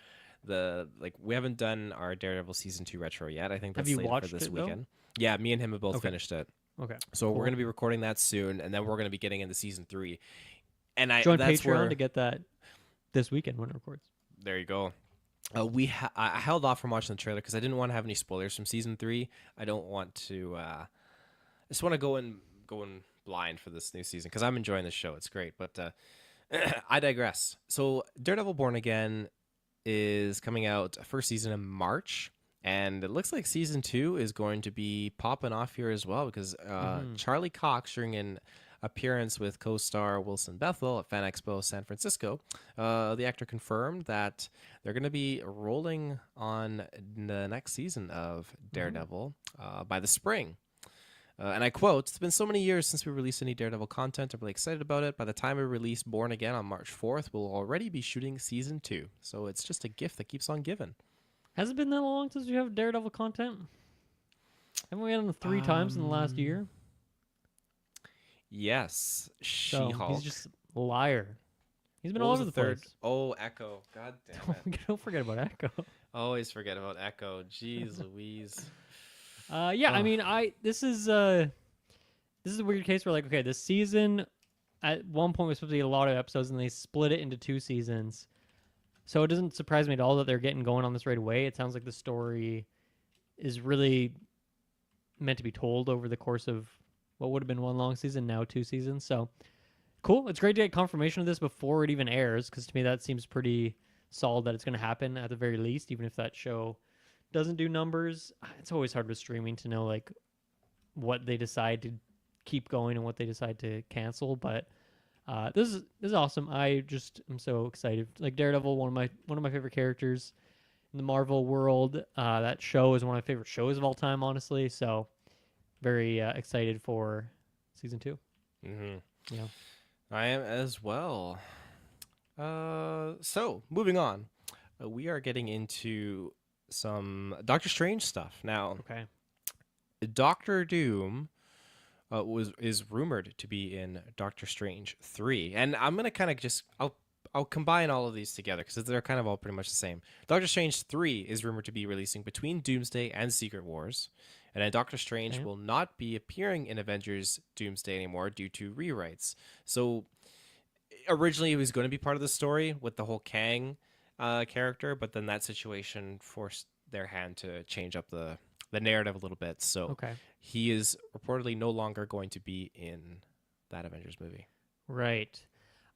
like we haven't done our Daredevil season 2 retro yet. I think Have that's you slated for watched this it though? weekend. Yeah, me and him have both Okay. finished it. Okay. So we're Cool. gonna be recording that soon, and then we're gonna be getting into season 3. And I Join that's Patreon to where get that this weekend when it records. there you go. I held off from watching the trailer because I didn't want to have any spoilers from season 3. I don't want to. I just want to go in blind for this new season because I'm enjoying the show. It's great, but I digress. So Daredevil Born Again is coming out first season in March. And it looks like season 2 is going to be popping off here as well because Hmm. Charlie Cox during an appearance with co-star Wilson Bethel at Fan Expo San Francisco, the actor confirmed that they're going to be rolling on the next season of Hmm. Daredevil by the spring. And I quote, "It's been so many years since we released any Daredevil content. I'm really excited about it. By the time we release Born Again on March 4th, we'll already be shooting season 2. So it's just a gift that keeps on giving." Has it been that long since we have Daredevil content? Haven't we had him 3 times in the last Um, year? yes, So he's She-Hulk. just a liar. He's been What all was over the the third? place. Oh, Echo. God damn it. Don't forget about Echo. Always forget about Echo. Jeez Louise. Yeah, I Oh, mean, this is a weird case where like, okay, this season at one point was supposed to be a lot of episodes, and they split it into 2 seasons. So it doesn't surprise me at all that they're getting going on this right away. It sounds like the story is really meant to be told over the course of what would have been one long season, now 2 seasons. So cool. It's great to get confirmation of this before it even airs, because to me that seems pretty solid that it's going to happen at the very least, even if that show doesn't do numbers. It's always hard with streaming to know like what they decide to keep going and what they decide to cancel. But this is awesome. I just am so excited. Like Daredevil, one of my favorite characters in the Marvel world. That show is one of my favorite shows of all time, honestly. So very excited for season 2. hmm Yeah. I am as well. So moving on, we are getting into some Doctor Strange stuff now. Okay. Doctor Doom is rumored to be in Doctor Strange 3, and I'm gonna kind of just I'll combine all of these together because they're kind of all pretty much the same. Doctor Strange 3 is rumored to be releasing between Doomsday and Secret Wars, and then Doctor Strange Okay. will not be appearing in Avengers Doomsday anymore due to rewrites. So originally he was going to be part of the story with the whole Kang character, but then that situation forced their hand to change up the narrative a little bit. So Okay. he is reportedly no longer going to be in that Avengers movie. Right.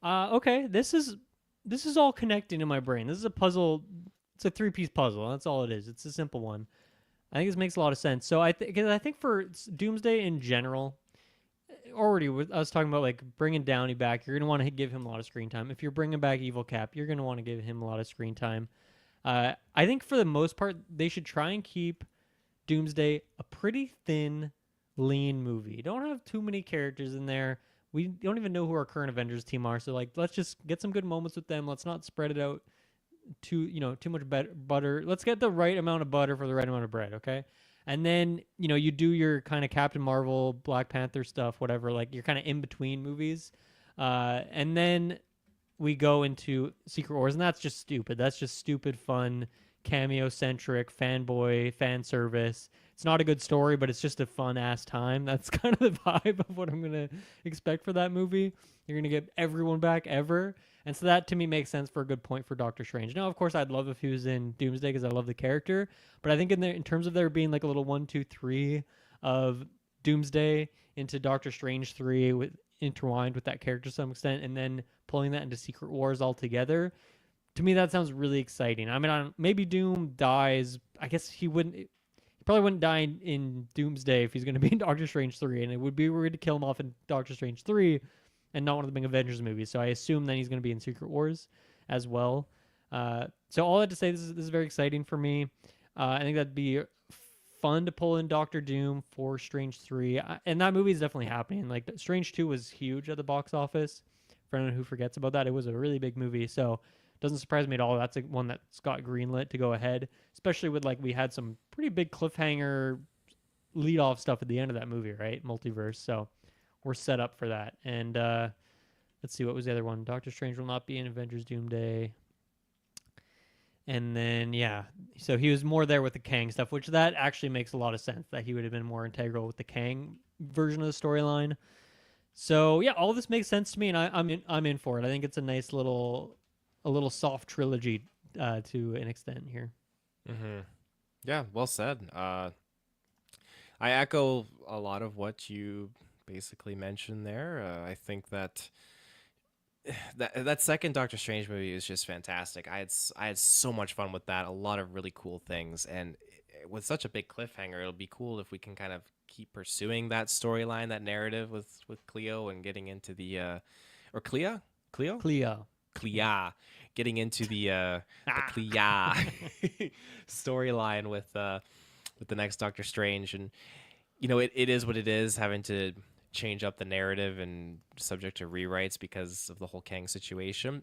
Okay. This is all connecting in my brain. This is a puzzle. It's a 3-piece puzzle. That's all it is. It's a simple one. I think this makes a lot of sense. So because I think for Doomsday in general, I was talking about like bringing Downey back. You're gonna want to give him a lot of screen time. If you're bringing back Evil Cap, you're gonna want to give him a lot of screen time. I think for the most part, they should try and keep Doomsday a pretty thin, lean movie. Don't have too many characters in there. we don't even know who our current Avengers team are. So like, let's just get some good moments with them. Let's not spread it out too much butter. Let's get the right amount of butter for the right amount of bread, okay? And then you do your kind of Captain Marvel, Black Panther stuff, whatever. Like you're kind of in between movies, and then we go into Secret Wars, and that's just stupid. That's just stupid fun, cameo centric, fanboy, fan service. It's not a good story, but it's just a fun ass time. That's kind of the vibe of what I'm gonna expect for that movie. You're gonna get everyone back ever, and so that to me makes sense for a good point for Doctor Strange. Now, of course, I'd love if he was in Doomsday because I love the character, but I think in terms of there being like a little 1, 2, 3 of Doomsday into Doctor Strange 3 with intertwined with that character to some extent, and then pulling that into Secret Wars altogether. To me, that sounds really exciting. I mean, maybe Doom dies. I guess he wouldn't. He probably wouldn't die in Doomsday if he's going to be in Doctor Strange 3, and it would be weird to kill him off in Doctor Strange 3 and not one of the big Avengers movies. So I assume then he's going to be in Secret Wars as well. So all that to say, this is very exciting for me. I think that'd be fun to pull in Doctor Doom for Strange 3. And that movie is definitely happening. Like Strange 2 was huge at the box office. For anyone who forgets about that, it was a really big movie. So it doesn't surprise me at all. That's one that's got greenlit to go ahead, especially with like we had some pretty big cliffhanger lead off stuff at the end of that movie, right? Multiverse. So we're set up for that. And let's see, what was the other one? Doctor Strange will not be in Avengers Doomsday. And then, yeah, so he was more there with the Kang stuff, which that actually makes a lot of sense that he would have been more integral with the Kang version of the storyline. So yeah, all this makes sense to me, and I'm in for it. I think it's a nice a little soft trilogy to an extent here. Mm-hmm. Yeah, well said. I echo a lot of what you basically mentioned there. I think that that second Doctor Strange movie is just fantastic. I had so much fun with that. A lot of really cool things, and with such a big cliffhanger, it'll be cool if we can kind of keep pursuing that storyline, that narrative with Cleo and getting into the or Cleo, Clea. getting into the Clea storyline with the next Doctor Strange, and it is what it is, having to change up the narrative and subject to rewrites because of the whole Kang situation.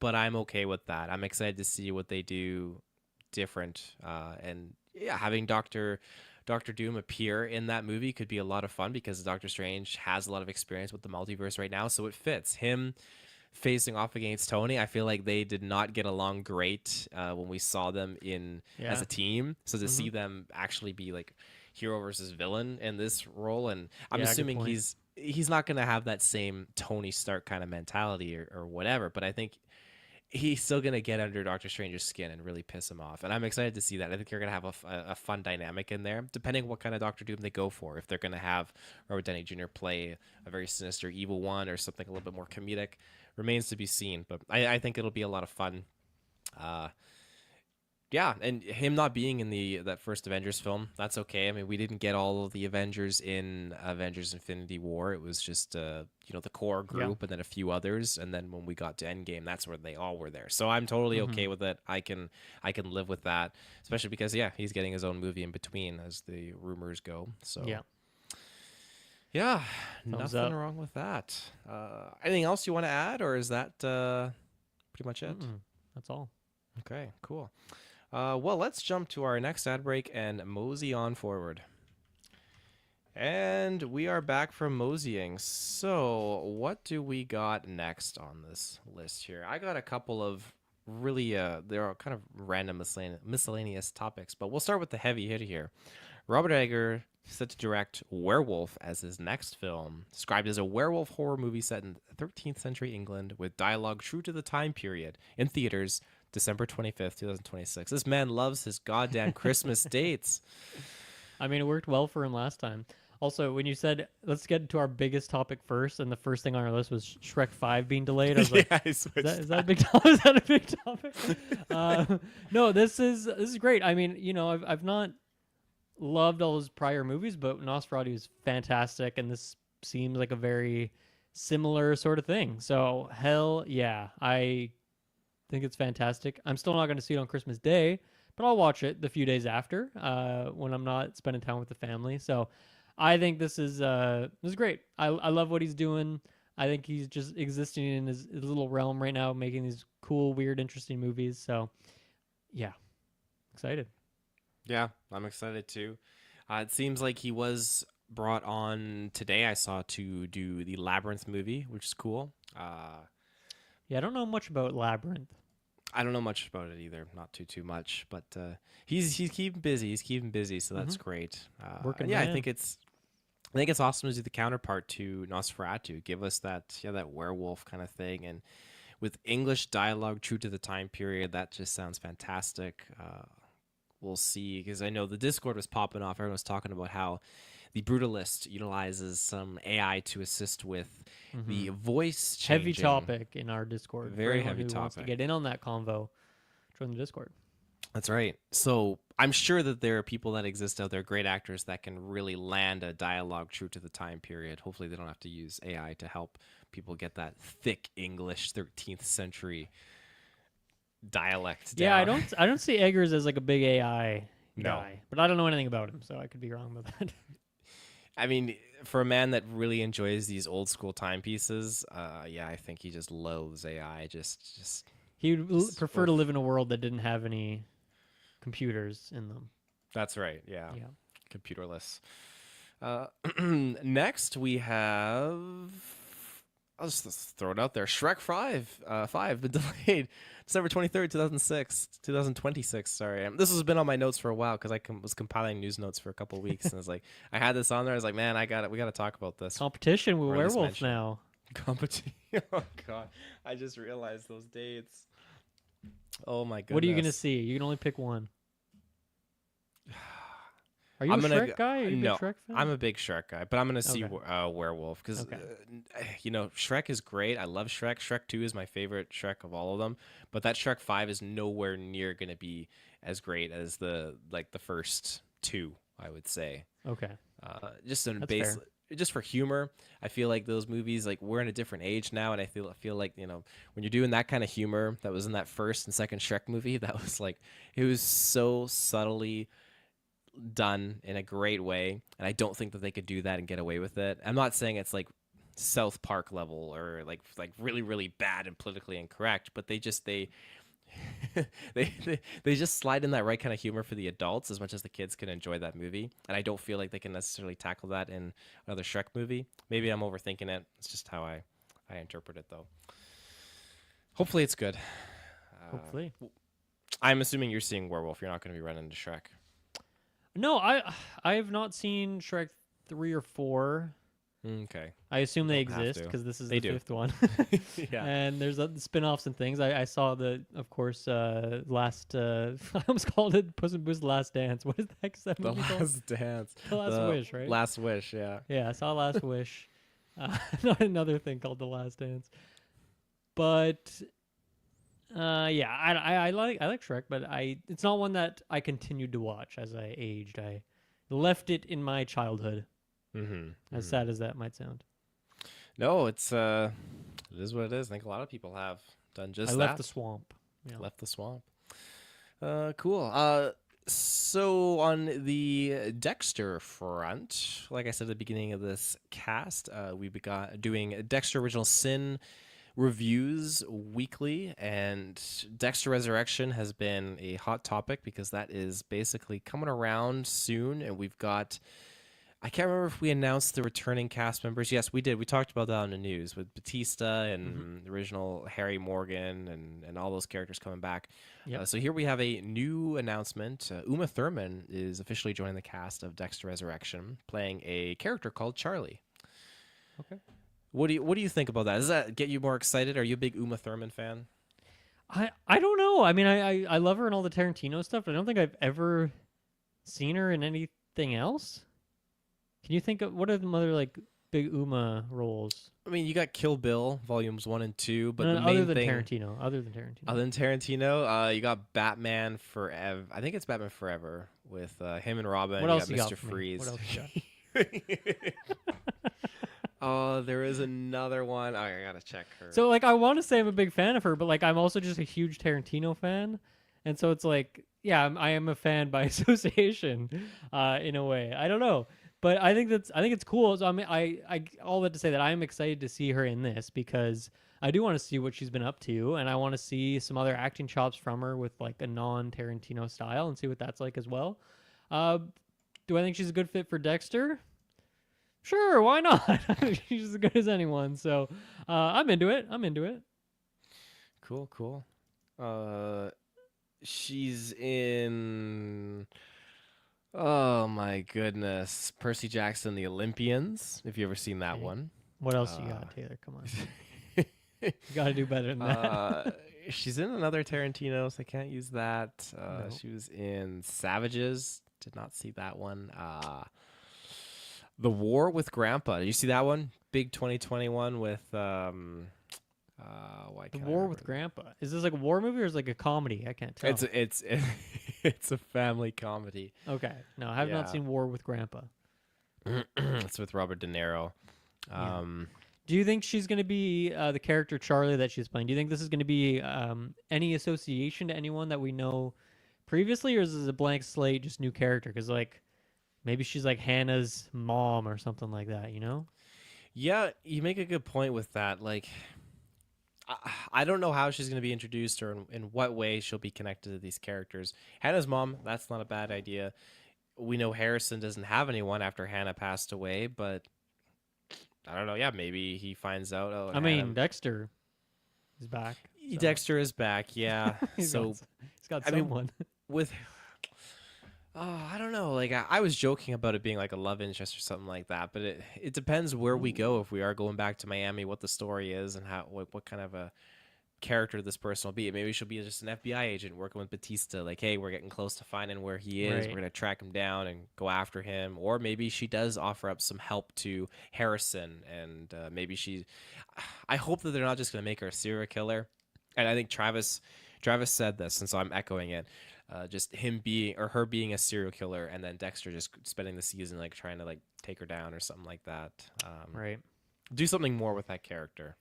But I'm okay with that. I'm excited to see what they do different. And yeah, having Doctor Doom appear in that movie could be a lot of fun because Doctor Strange has a lot of experience with the multiverse right now, so it fits him facing off against Tony. I feel like they did not get along great when we saw them in as Yeah. a team. So to Mm-hmm. see them actually be like hero versus villain in this role, and I'm Yeah. Good assuming point. he's not going to have that same Tony Stark kind of mentality or whatever, but I think he's still going to get under Doctor Strange's skin and really piss him off. And I'm excited to see that. I think you're going to have a fun dynamic in there, depending what kind of Doctor Doom they go for. If they're going to have Robert Downey Jr. play a very sinister evil one or something a little bit more comedic remains to be seen. But I think it'll be a lot of fun. Uh, yeah, and him not being in that first Avengers film, that's okay. I mean, we didn't get all of the Avengers in Avengers Infinity War. It was just the core Yeah. group and then a few others, and then when we got to Endgame, that's where they all were there. So I'm totally Mm-hmm. okay with it. I can live with that, especially because yeah, he's getting his own movie in between as the rumors go. So Yeah. yeah, Thumbs nothing up. wrong with that. Anything else you want to add, or is that pretty much it? Mm-mm. That's all. Okay, cool. Well, let's jump to our next ad break and mosey on forward. And we are back from moseying. So, what do we got next on this list here? I got a couple of really, there are kind of random miscellaneous topics, but we'll start with the heavy hit here. Robert Eggers set to direct Werewolf as his next film, described as a werewolf horror movie set in 13th century England with dialogue true to the time period, in theaters December 25th, 2026. This man loves his goddamn Christmas dates. I mean, it worked well for him last time. Also, when you said let's get to our biggest topic first, and the first thing on our list was Shrek 5 being delayed, I was like, Yeah, I is switched that a big topic? Is that a big topic? No, this is great. I mean, I've not loved all his prior movies, but Nosferatu is fantastic, and this seems like a very similar sort of thing. So hell yeah, I think it's fantastic. I'm still not going to see it on Christmas Day, but I'll watch it the few days after when I'm not spending time with the family. So I think this is great. I love what he's doing. I think he's just existing in his little realm right now, making these cool, weird, interesting movies. So, yeah, excited. Yeah, I'm excited too. It seems like he was brought on today. I saw to do the Labyrinth movie, which is cool. Yeah, I don't know much about Labyrinth. I don't know much about it either, not too much, but he's keeping busy. He's keeping busy, so that's great. Working Yeah, man. I think it's awesome to do the counterpart to Nosferatu. Give us that werewolf kind of thing, and with English dialogue true to the time period, that just sounds fantastic. We'll see, because I know the Discord was popping off. Everyone was talking about how the Brutalist utilizes some AI to assist with the voice Heavy changing. topic in our Discord. For Very anyone heavy who wants to topic. get in on that convo, join the Discord. That's right. So I'm sure that there are people that exist out there, great actors that can really land a dialogue true to the time period. Hopefully, they don't have to use AI to help people get that thick English 13th century dialect down. Yeah, I don't see Eggers as like a big AI No. guy, but I don't know anything about him, so I could be wrong about that. I mean, for a man that really enjoys these old school timepieces, yeah, I think he just loathes AI. Just He would prefer to live in a world that didn't have any computers in them. that's right. Yeah, Yeah. computerless. Next, we have. I'll just throw it out there. Shrek 5 been delayed December 23rd, 2026. Sorry, this has been on my notes for a while because I was compiling news notes for a couple of weeks, and I was like, I had this on there. I was like, man, we got to talk about this. Competition with Or at least werewolf mention it. now. Competition. Oh god, I just realized those dates. Oh my goodness. What are you gonna see? You can only pick one. Are you I'm a gonna Shrek guy? Are you a no, big Shrek fan? I'm a big Shrek guy, but I'm gonna see Okay. Werewolf because Okay. Shrek is great. I love Shrek. Shrek 2 is my favorite Shrek of all of them, but that Shrek 5 is nowhere near gonna be as great as the first two. I would say. Okay. Just in That's base, fair. just for humor. I feel like those movies, like we're in a different age now, and I feel like when you're doing that kind of humor that was in that first and second Shrek movie, that was like it was so subtly done in a great way, and I don't think that they could do that and get away with it. I'm not saying it's like South Park level or like really really bad and politically incorrect, but they they just slide in that right kind of humor for the adults as much as the kids can enjoy that movie, and I don't feel like they can necessarily tackle that in another Shrek movie. Maybe I'm overthinking it. It's just how I interpret it though. Hopefully it's good. Hopefully. I'm assuming you're seeing Werewolf. You're not going to be running into Shrek. No, I have not seen Shrek 3 or 4. Okay. I assume they Don't have exist to. because this is They the do. fifth one. Yeah. And there's spin-offs and things. I saw of course, last, I almost called it Puss in Boots: Last Dance. What is the heck is that The movie called? Last Dance. The Last Wish, right? Last Wish, yeah. Yeah, I saw Last Wish. Not another thing called The Last Dance. But yeah, I like Shrek, but it's not one that I continued to watch as I aged. I left it in my childhood. As sad as that might sound. No, it is what it is. I think a lot of people have done just I that. left the swamp. Yeah. Left the swamp. Cool. So on the Dexter front, like I said at the beginning of this cast, we began doing Dexter Original Sin reviews weekly, and Dexter Resurrection has been a hot topic because that is basically coming around soon, and we've got. I can't remember if we announced the returning cast members. Yes, we did. We talked about that on the news with Batista and the original Harry Morgan and all those characters coming back. Yep. So here we have a new announcement. Uma Thurman is officially joining the cast of Dexter Resurrection, playing a character called Charlie. Okay. What do you think about that? Does that get you more excited? Are you a big Uma Thurman fan? I don't know. I mean, I love her in all the Tarantino stuff, but I don't think I've ever seen her in anything else. Can you think of what are the other like big Uma roles? I mean, you got Kill Bill volumes 1 and 2, but No, the no, main other than thing Tarantino. Other than Tarantino. other than Tarantino, you got Batman Forever. I think it's Batman Forever with him and Robin. What You else got you Mr. got for me? Freeze. What else you got? Oh, there is another one. Oh, I gotta check her. So like I want to say I'm a big fan of her, but like I'm also just a huge Tarantino fan, and so it's like I am a fan by association, in a way. I don't know. But I think it's cool. So I mean, I all that to say that I'm excited to see her in this because I do want to see what she's been up to, and I want to see some other acting chops from her with like a non-Tarantino style and see what that's like as well. Uh, do I think she's a good fit for Dexter? Sure, why not? She's as good as anyone. So I'm into it. I'm into it. Cool, cool. Uh, she's in. Oh my goodness, Percy Jackson, The Olympians. If you ever seen that Okay. one. What else you Uh, got, Taylor? Come on. You got to do better than that. she's in another Tarantino, so I can't use that. No. She was in Savages. Did not see that one. The War with Grandpa. Did you see that one? Big 2021 with why The can't I War remember? with Grandpa. Is this like a war movie or is it like a comedy? I can't tell. It's it's a family comedy. Okay. No, I have not Yeah. seen War with Grandpa. It's with Robert De Niro. Yeah. Um, Do you think she's going to be the character Charlie that she's playing? Do you think this is going to be any association to anyone that we know previously, or is this a blank slate, just new character? Because like maybe she's like Hannah's mom or something like that, you know? yeah, you make a good point with that. Like, I don't know how she's going to be introduced or in what way she'll be connected to these characters. Hannah's mom, that's not a bad idea. We know Harrison doesn't have anyone after Hannah passed away, but I don't know. Yeah, maybe he finds out. Oh, I Hannah. mean, Dexter is back. So Dexter is back. Yeah. he's So got I mean, someone. with I don't know. Like I was joking about it being like a love interest or something like that, but it depends where we go. If we are going back to Miami, what the story is and how what kind of a character this person will be. Maybe she'll be just an FBI agent working with Batista. Like, hey, we're getting close to finding where he is. Right. We're gonna track him down and go after him. Or maybe she does offer up some help to Harrison, and maybe she. I hope that they're not just gonna make her a serial killer. And I think Travis said this, and so I'm echoing it. Just him being or her being a serial killer, and then Dexter just spending the season like trying to like take her down or something like that. Right. Do something more with that character.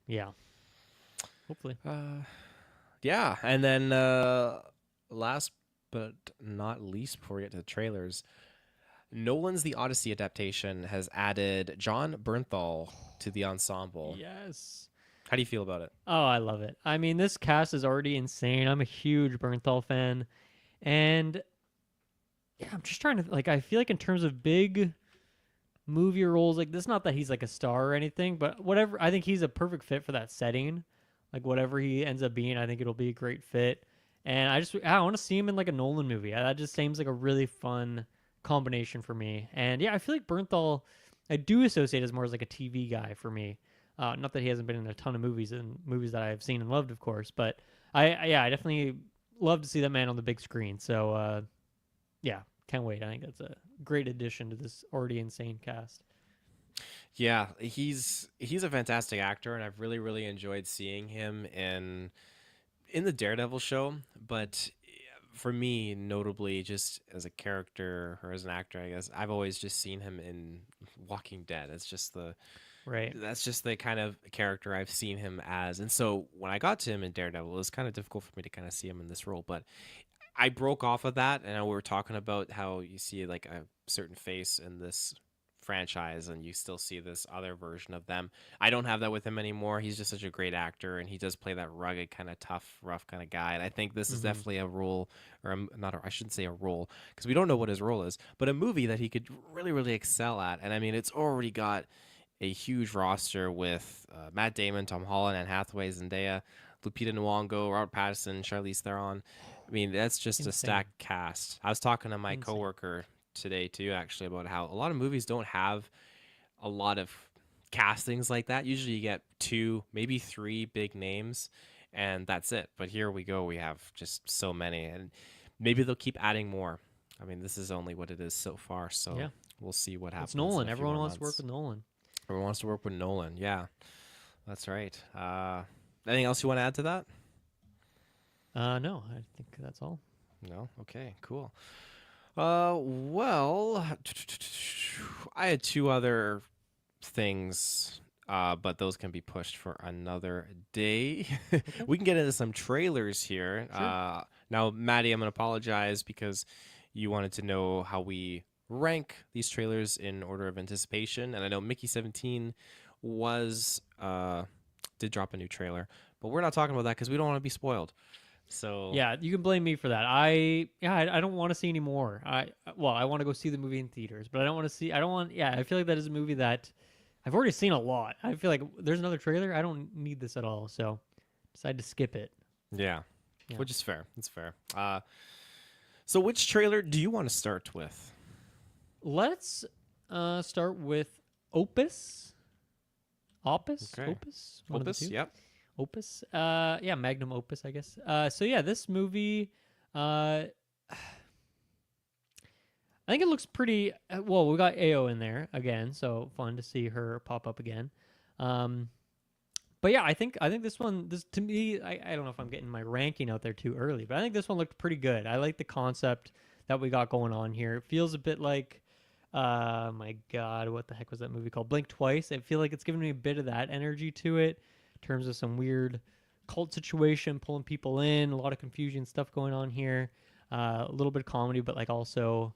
Yeah. Hopefully. Yeah, and then last but not least, before we get to the trailers, Nolan's The Odyssey adaptation has added John Bernthal to the ensemble. Yes. How do you feel about it? Oh, I love it. I mean, this cast is already insane. I'm a huge Bernthal fan. And yeah, I'm just trying to like I feel like in terms of big movie roles, like this not that he's like a star or anything, but whatever, I think he's a perfect fit for that setting. Like whatever he ends up being, I think it'll be a great fit. And I want to see him in like a Nolan movie. That just seems like a really fun combination for me. And yeah, I feel like Bernthal I do associate as more as like a TV guy for me. Not that he hasn't been in a ton of movies and movies that I've seen and loved, of course, but I definitely love to see that man on the big screen. So yeah, can't wait. I think that's a great addition to this already insane cast. Yeah, he's a fantastic actor, and I've really enjoyed seeing him in the Daredevil show. But for me, notably, just as a character or as an actor, I guess I've always just seen him in Walking Dead. It's just Right. that's just the kind of character I've seen him as. And so when I got to him in Daredevil, it was kind of difficult for me to kind of see him in this role. But I broke off of that, and we were talking about how you see like a certain face in this franchise and you still see this other version of them. I don't have that with him anymore. He's just such a great actor, and he does play that rugged kind of tough, rough kind of guy. And I think this is Mm-hmm. definitely a role, or not I shouldn't say a role because we don't know what his role is, but a movie that he could really excel at. And I mean, it's already got a huge roster with Matt Damon, Tom Holland, Anne Hathaway, Zendaya, Lupita Nyong'o, Robert Pattinson, Charlize Theron. I mean, that's just a Insane. stacked cast. I was talking to my Insane. coworker today too, actually, about how a lot of movies don't have a lot of castings like that. Usually, you get two, maybe three big names, and that's it. But here we go. We have just so many, and maybe they'll keep adding more. I mean, this is only what it is so far, so Yeah. we'll see what happens. It's Nolan. in a few Everyone more wants to work months. with Nolan. Everyone wants to work with Nolan. Yeah, that's right. Anything else you want to add to that? No, I think that's all. No. Okay. Cool. Well, I had two other things, but those can be pushed for another day. We can get into some trailers here. Sure. Now, Maddie, I'm gonna apologize because you wanted to know how we rank these trailers in order of anticipation. And I know Mickey 17 was did drop a new trailer, but we're not talking about that because we don't want to be spoiled. So Yeah, you can blame me for that. I don't want to see any more. I want to go see the movie in theaters, but I don't want to see. I don't want. Yeah, I feel like that is a movie that I've already seen a lot. I feel like there's another trailer. I don't need this at all. So decided to skip it. yeah, Yeah. which is fair. It's fair. So which trailer do you want to start with? Let's start with Opus. Opus. Okay. Opus. One of the Opus. two. Yep. Opus. Yeah, Magnum Opus, I guess. So yeah, this movie. I think it looks pretty. Well, we got Ao in there again, so fun to see her pop up again. But yeah, I think this one, this to me, I don't know if I'm getting my ranking out there too early, but I think this one looked pretty good. I like the concept that we got going on here. It feels a bit like, my God, what the heck was that movie called? Blink Twice. I feel like it's giving me a bit of that energy to it, in terms of some weird cult situation, pulling people in, a lot of confusion stuff going on here. A little bit of comedy, but like also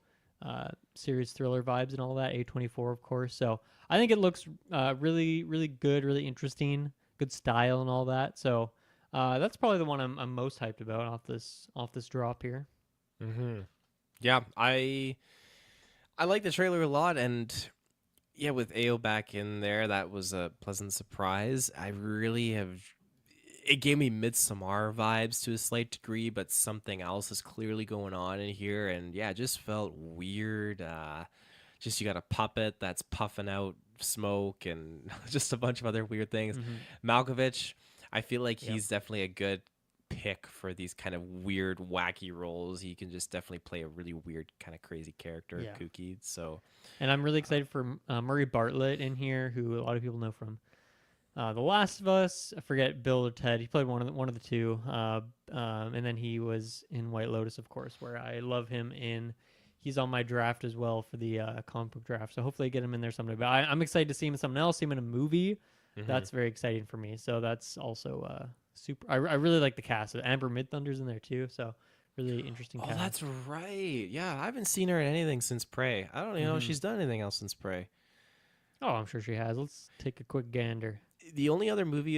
serious thriller vibes and all that. A24, of course. So I think it looks really, really good, really interesting, good style and all that. So that's probably the one I'm most hyped about off this drop here. Mm-hmm. Yeah, I like the trailer a lot, and yeah, with Ao back in there, that was a pleasant surprise. I really have. It gave me Midsommar vibes to a slight degree, but something else is clearly going on in here, and yeah, it just felt weird. Just you got a puppet that's puffing out smoke, and just a bunch of other weird things. Malkovich, I feel like Yep. he's definitely a good pick for these kind of weird, wacky roles. He can just definitely play a really weird, kind of crazy character, Yeah. kooky. So, And I'm really excited for Murray Bartlett in here, who a lot of people know from The Last of Us. I forget Bill or Ted. He played one of the two. And then he was in White Lotus, of course, where I love him in. He's on my draft as well for the comic book draft. So hopefully I get him in there someday. But I'm excited to see him in something else, see him in a movie. mhm. That's very exciting for me. So that's also super. I really like the cast. Amber Midthunder's in there too. So really interesting Oh, cast. that's right. Yeah, I haven't seen her in anything since Prey. I don't even know if she's done anything else since Prey. Oh, I'm sure she has. Let's take a quick gander. The only other movie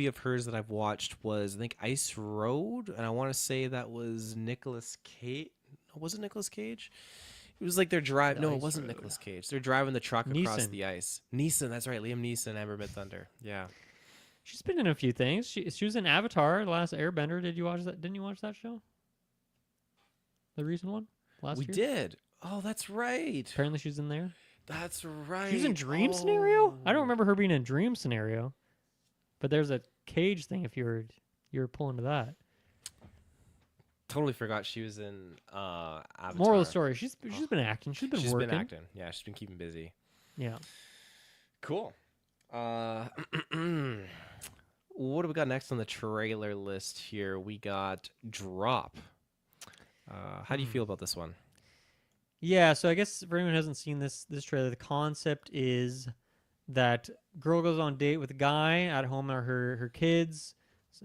of hers that I've watched was I think Ice Road, and I want to say that was Nicolas Cage. Was it Nicolas Cage? It was like they're driving. The No, it Ice wasn't Road. Nicolas Cage. They're driving the truck across Neeson. the ice. Neeson, that's right. Liam Neeson, Amber Midthunder. Yeah, She's been in a few things. She was in Avatar, The Last Airbender. Did you watch that? Didn't you watch that show? The recent one last we year. did. Oh, that's right. Apparently, she's in there. That's right. She was in Dream Scenario. I don't Oh. remember her being in Dream Scenario, but there's a Cage thing. If you were pulling to that. Totally forgot she was in Avatar. Moral of the story: she's been acting. She's been She's working. been acting. Yeah, she's been keeping busy. Yeah. Cool. What do we got next on the trailer list here? We got Drop. How do you feel about this one? Yeah, so I guess for anyone who hasn't seen this trailer, the concept is that girl goes on a date with a guy. At home are her kids.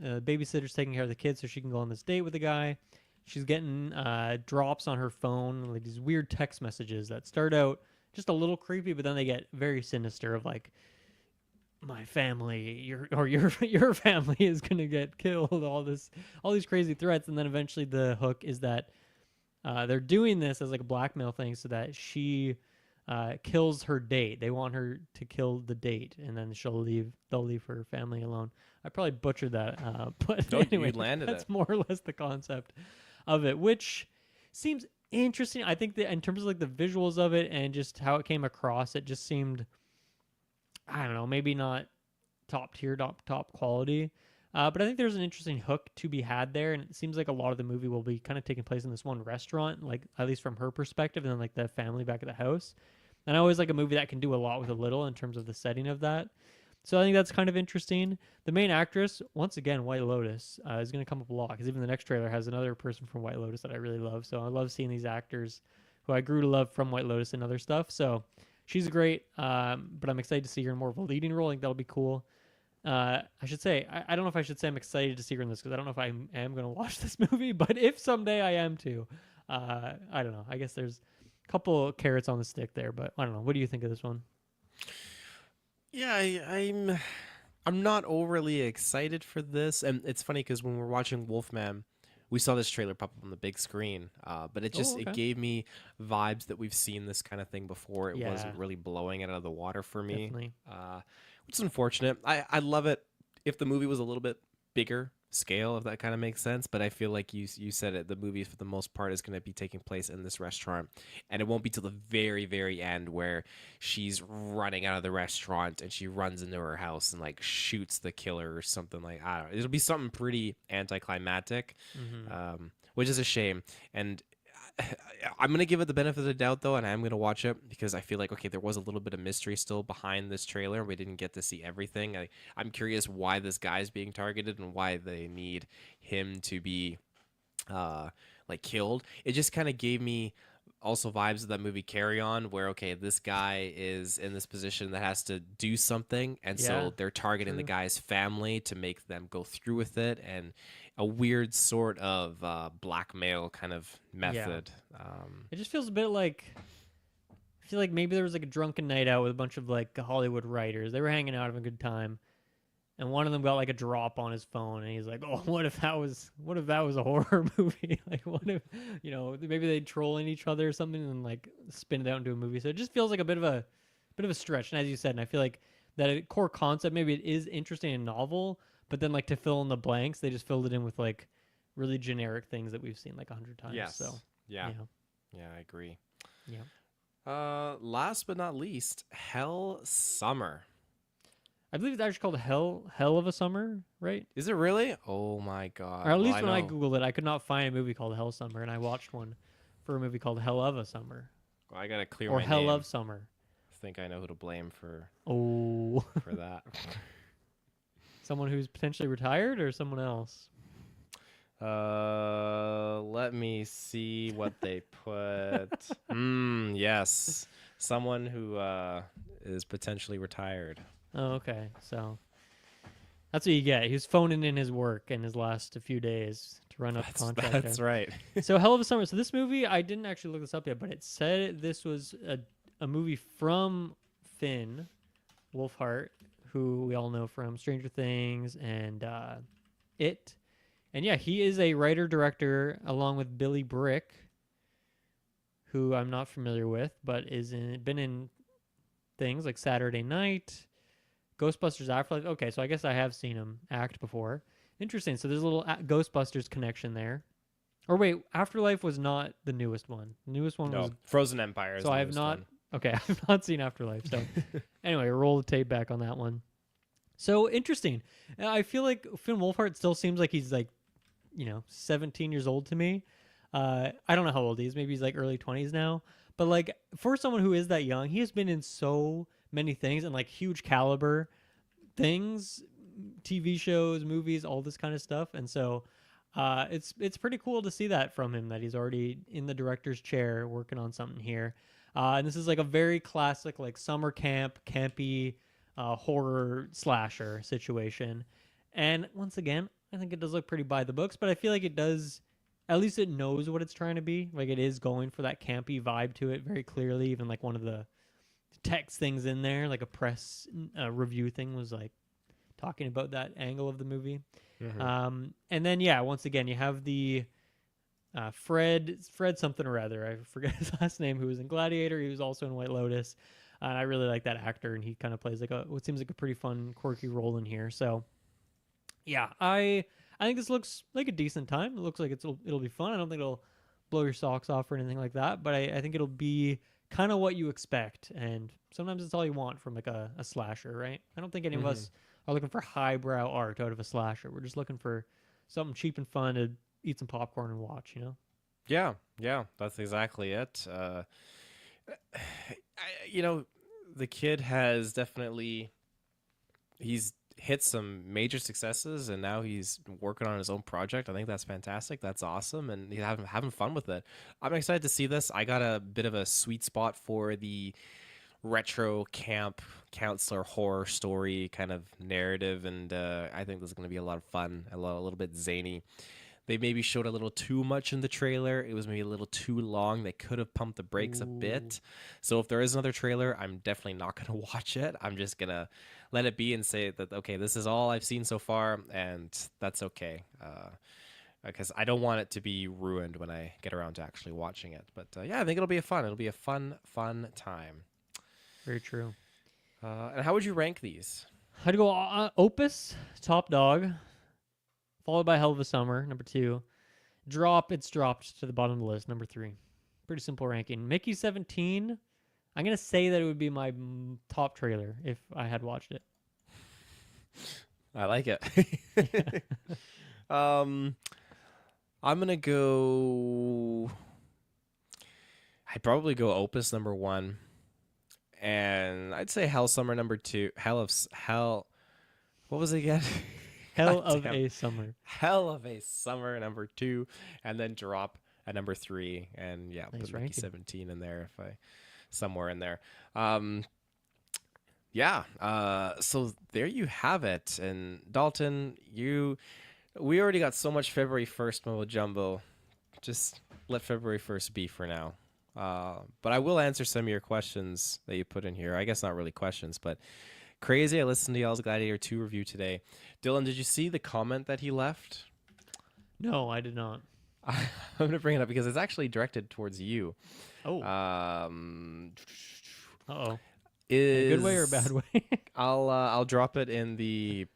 Babysitter's taking care of the kids so she can go on this date with the guy. She's getting drops on her phone, like these weird text messages that start out just a little creepy, but then they get very sinister of like, my family, your family is gonna get killed. All these crazy threats, and then eventually the hook is that they're doing this as like a blackmail thing so that she kills her date. They want her to kill the date, and then they'll leave her family alone. I probably butchered that, but No, you anyway, landed that's it. more or less the concept of it, which seems interesting. I think that in terms of like the visuals of it and just how it came across, it just seemed, I don't know, maybe not top tier, top quality. But I think there's an interesting hook to be had there, and it seems like a lot of the movie will be kind of taking place in this one restaurant, like at least from her perspective, and then like the family back at the house. And I always like a movie that can do a lot with a little in terms of the setting of that. So I think that's kind of interesting. The main actress, once again, White Lotus, is going to come up a lot because even the next trailer has another person from White Lotus that I really love. So I love seeing these actors who I grew to love from White Lotus and other stuff. So she's great, but I'm excited to see her in more of a leading role. I think that'll be cool. I should say, I don't know if I should say I'm excited to see her in this because I don't know if I am going to watch this movie, but if someday I am too, I don't know. I guess there's couple carrots on the stick there, but I don't know. What do you think of this one? Yeah, I'm not overly excited for this, and it's funny because when we're watching Wolfman, we saw this trailer pop up on the big screen, but Oh, it okay. gave me vibes that we've seen this kind of thing before. It Yeah, wasn't really blowing it out of the water for me, definitely. uh, which is unfortunate. I love it if the movie was a little bit bigger scale, if that kind of makes sense. But I feel like you said it. The movie, for the most part, is going to be taking place in this restaurant, and it won't be till the very end where she's running out of the restaurant and she runs into her house and like shoots the killer or something. Like, I don't know. It'll be something pretty anticlimactic, Hmm. which is a shame. And I'm gonna give it the benefit of the doubt though, and I'm gonna watch it because I feel like, okay, there was a little bit of mystery still behind this trailer. We didn't get to see everything. I'm curious why this guy's being targeted and why they need him to be uh like killed. It just kind of gave me also vibes of that movie Carry On, where okay, this guy is in this position that has to do something, and Yeah, so they're targeting the true. guy's family to make them go through with it, and a weird sort of blackmail kind of Yeah, method. it just feels a bit like I feel like maybe there was like a drunken night out with a bunch of like Hollywood writers. They were hanging out, having a good time, and one of them got like a drop on his phone, and he's like, "Oh, what if that was a horror movie? Like, what if maybe they trolling each other or something, and like spin it out into a movie." So it just feels like a bit of a stretch. And as you said, and I feel like that core concept maybe it is interesting and novel, but then like to fill in the blanks, they just filled it in with like really generic things that we've seen like 100 times. So Yes. Yeah. yeah, Yeah, I agree. yeah. Last but not least, Hell Summer. I believe it's actually called Hell of a Summer, right? Is it really? Oh my Or god. at Well, least I when I know. googled it, I could not find a movie called Hell Summer, and I watched one for a movie called Hell of a Summer Well, I gotta clear or my Hell of name. Summer. I think I know who to blame Oh, for that. someone who's potentially retired or someone else? Let me see what they put. Yes. Someone who is potentially retired. Oh, okay. So that's what you get. He was phoning in his work in his last few days to run up the contract That's there. right. So Hell of a Summer. So this movie, I didn't actually look this up yet, but it said this was a movie from Finn Wolfhard, who we all know from Stranger Things and It. And yeah, he is a writer director along with Billy Brick, who I'm not familiar with, but been in things like Saturday Night, Ghostbusters Afterlife. Okay, so I guess I have seen him act before. Interesting. So there's a little Ghostbusters connection there. Or wait, Afterlife was not the newest one. The newest one was No, Frozen Empire is so the I have newest not. one. Okay, I've not seen Afterlife. So anyway, roll the tape back on that one. So interesting. I feel like Finn Wolfhard still seems like he's like 17 years old to me. I don't know how old he is. Maybe he's like early 20s now. But like for someone who is that young, he has been in so many things and like huge caliber things, TV shows, movies, all this kind of stuff. And so it's pretty cool to see that from him that he's already in the director's chair working on something here. And this is like a very classic like summer camp, campy horror slasher situation. And once again, I think it does look pretty by the books, but I feel like it does. At least it knows what it's trying to be. Like it is going for that campy vibe to it very clearly. Even like one of the text things in there, like a press review thing, was like talking about that angle of the movie. Hmm. And then yeah, once again, you have the Fred something or other. I forget his last name. Who was in Gladiator? He was also in White Lotus. And I really like that actor, and he kind of plays like what seems like a pretty fun, quirky role in here. So yeah, I think this looks like a decent time. It looks like it'll be fun. I don't think it'll blow your socks off or anything like that, but I think it'll be kind of what you expect. And sometimes it's all you want from like a slasher, right? I don't think any of Hmm. us are looking for highbrow art out of a slasher. We're just looking for something cheap and fun to eat some popcorn and watch. Yeah, yeah, that's exactly it. You know, the kid has definitely he's hit some major successes, and now he's working on his own project. I think that's fantastic. That's awesome, and he's having fun with it. I'm excited to see this. I got a bit of a sweet spot for the retro camp counselor horror story kind of narrative, and I think this is going to be a lot of fun, a little bit zany. they maybe showed a little too much in the trailer. It was maybe a little too long. They could have pumped the brakes a bit. So if there is another trailer, I'm definitely not going to watch it. I'm just going to let it be and say that, okay, this is all I've seen so far, and that's okay. Because I don't want it to be ruined when I get around to actually watching it. But yeah, I think it'll be It'll be a fun time. Very true. And how would you rank these? I'd go Opus, top dog, followed by Hell of a Summer, number 2. It's dropped to the bottom of the list, number 3. Pretty simple ranking. Mickey 17, I'm going to say that it would be my top trailer if I had watched it. I like it. I'm going to go... I'd probably go Opus number 1. And I'd say Hell Summer number 2. Hell. What was it again? Hell of a Summer. Hell of a Summer number 2, and then drop at number 3, and yeah, Nice put Mickey ranking. 17 in there somewhere in there. Yeah. So there you have it. And Dalton, we already got so much February 1st mumbo jumbo. Just let February 1st be for now. But I will answer some of your questions that you put in here. I guess not really questions, but crazy. I listened to y'all's Gladiator 2 review today. Dylan, did you see the comment that he left? No, I did not. I'm going to bring it up because it's actually directed towards you. Oh. Uh-oh. In a good way or a bad way? I'll drop it in the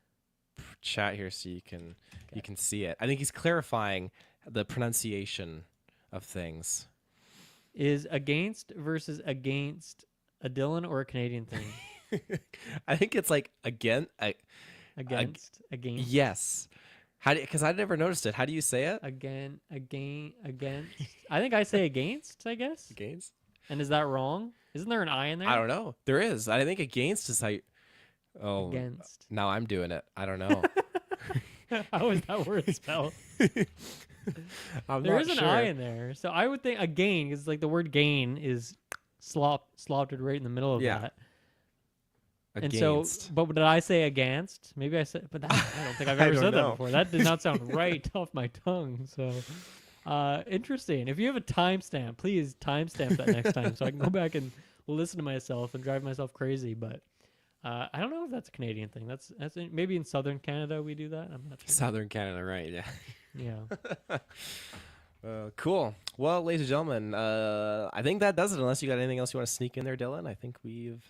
chat here so you can see it. I think he's clarifying the pronunciation of things. Is against versus against a Dylan or a Canadian thing? I think it's like against. Yes. Because I never noticed it. How do you say it? Against. I think I say against, I guess. Against? And is that wrong? Isn't there an I in there? I don't know. There is. I think against is how. Oh. Against. Now I'm doing it. I don't know. How is that word spelled? There is an I in there. So I would think again, because like the word gain is slopped right in the middle of that. Against. And so, but did I say against? Maybe I said, but I don't think I've ever said that before. That did not sound right off my tongue. So, interesting. If you have a timestamp, please timestamp that next time so I can go back and listen to myself and drive myself crazy. But I don't know if that's a Canadian thing. That's maybe in Southern Canada we do that. I'm not sure. Southern Canada, right? Yeah. Yeah. Cool. Well, ladies and gentlemen, I think that does it. Unless you got anything else you want to sneak in there, Dylan, I think we've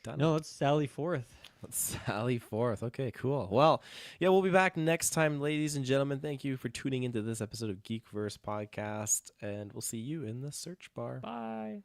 done it. No, let's Sally forth. Let's sally forth. Okay, cool. Well, yeah, we'll be back next time, ladies and gentlemen. Thank you for tuning into this episode of GeekVerse Podcast, and we'll see you in the search bar. Bye.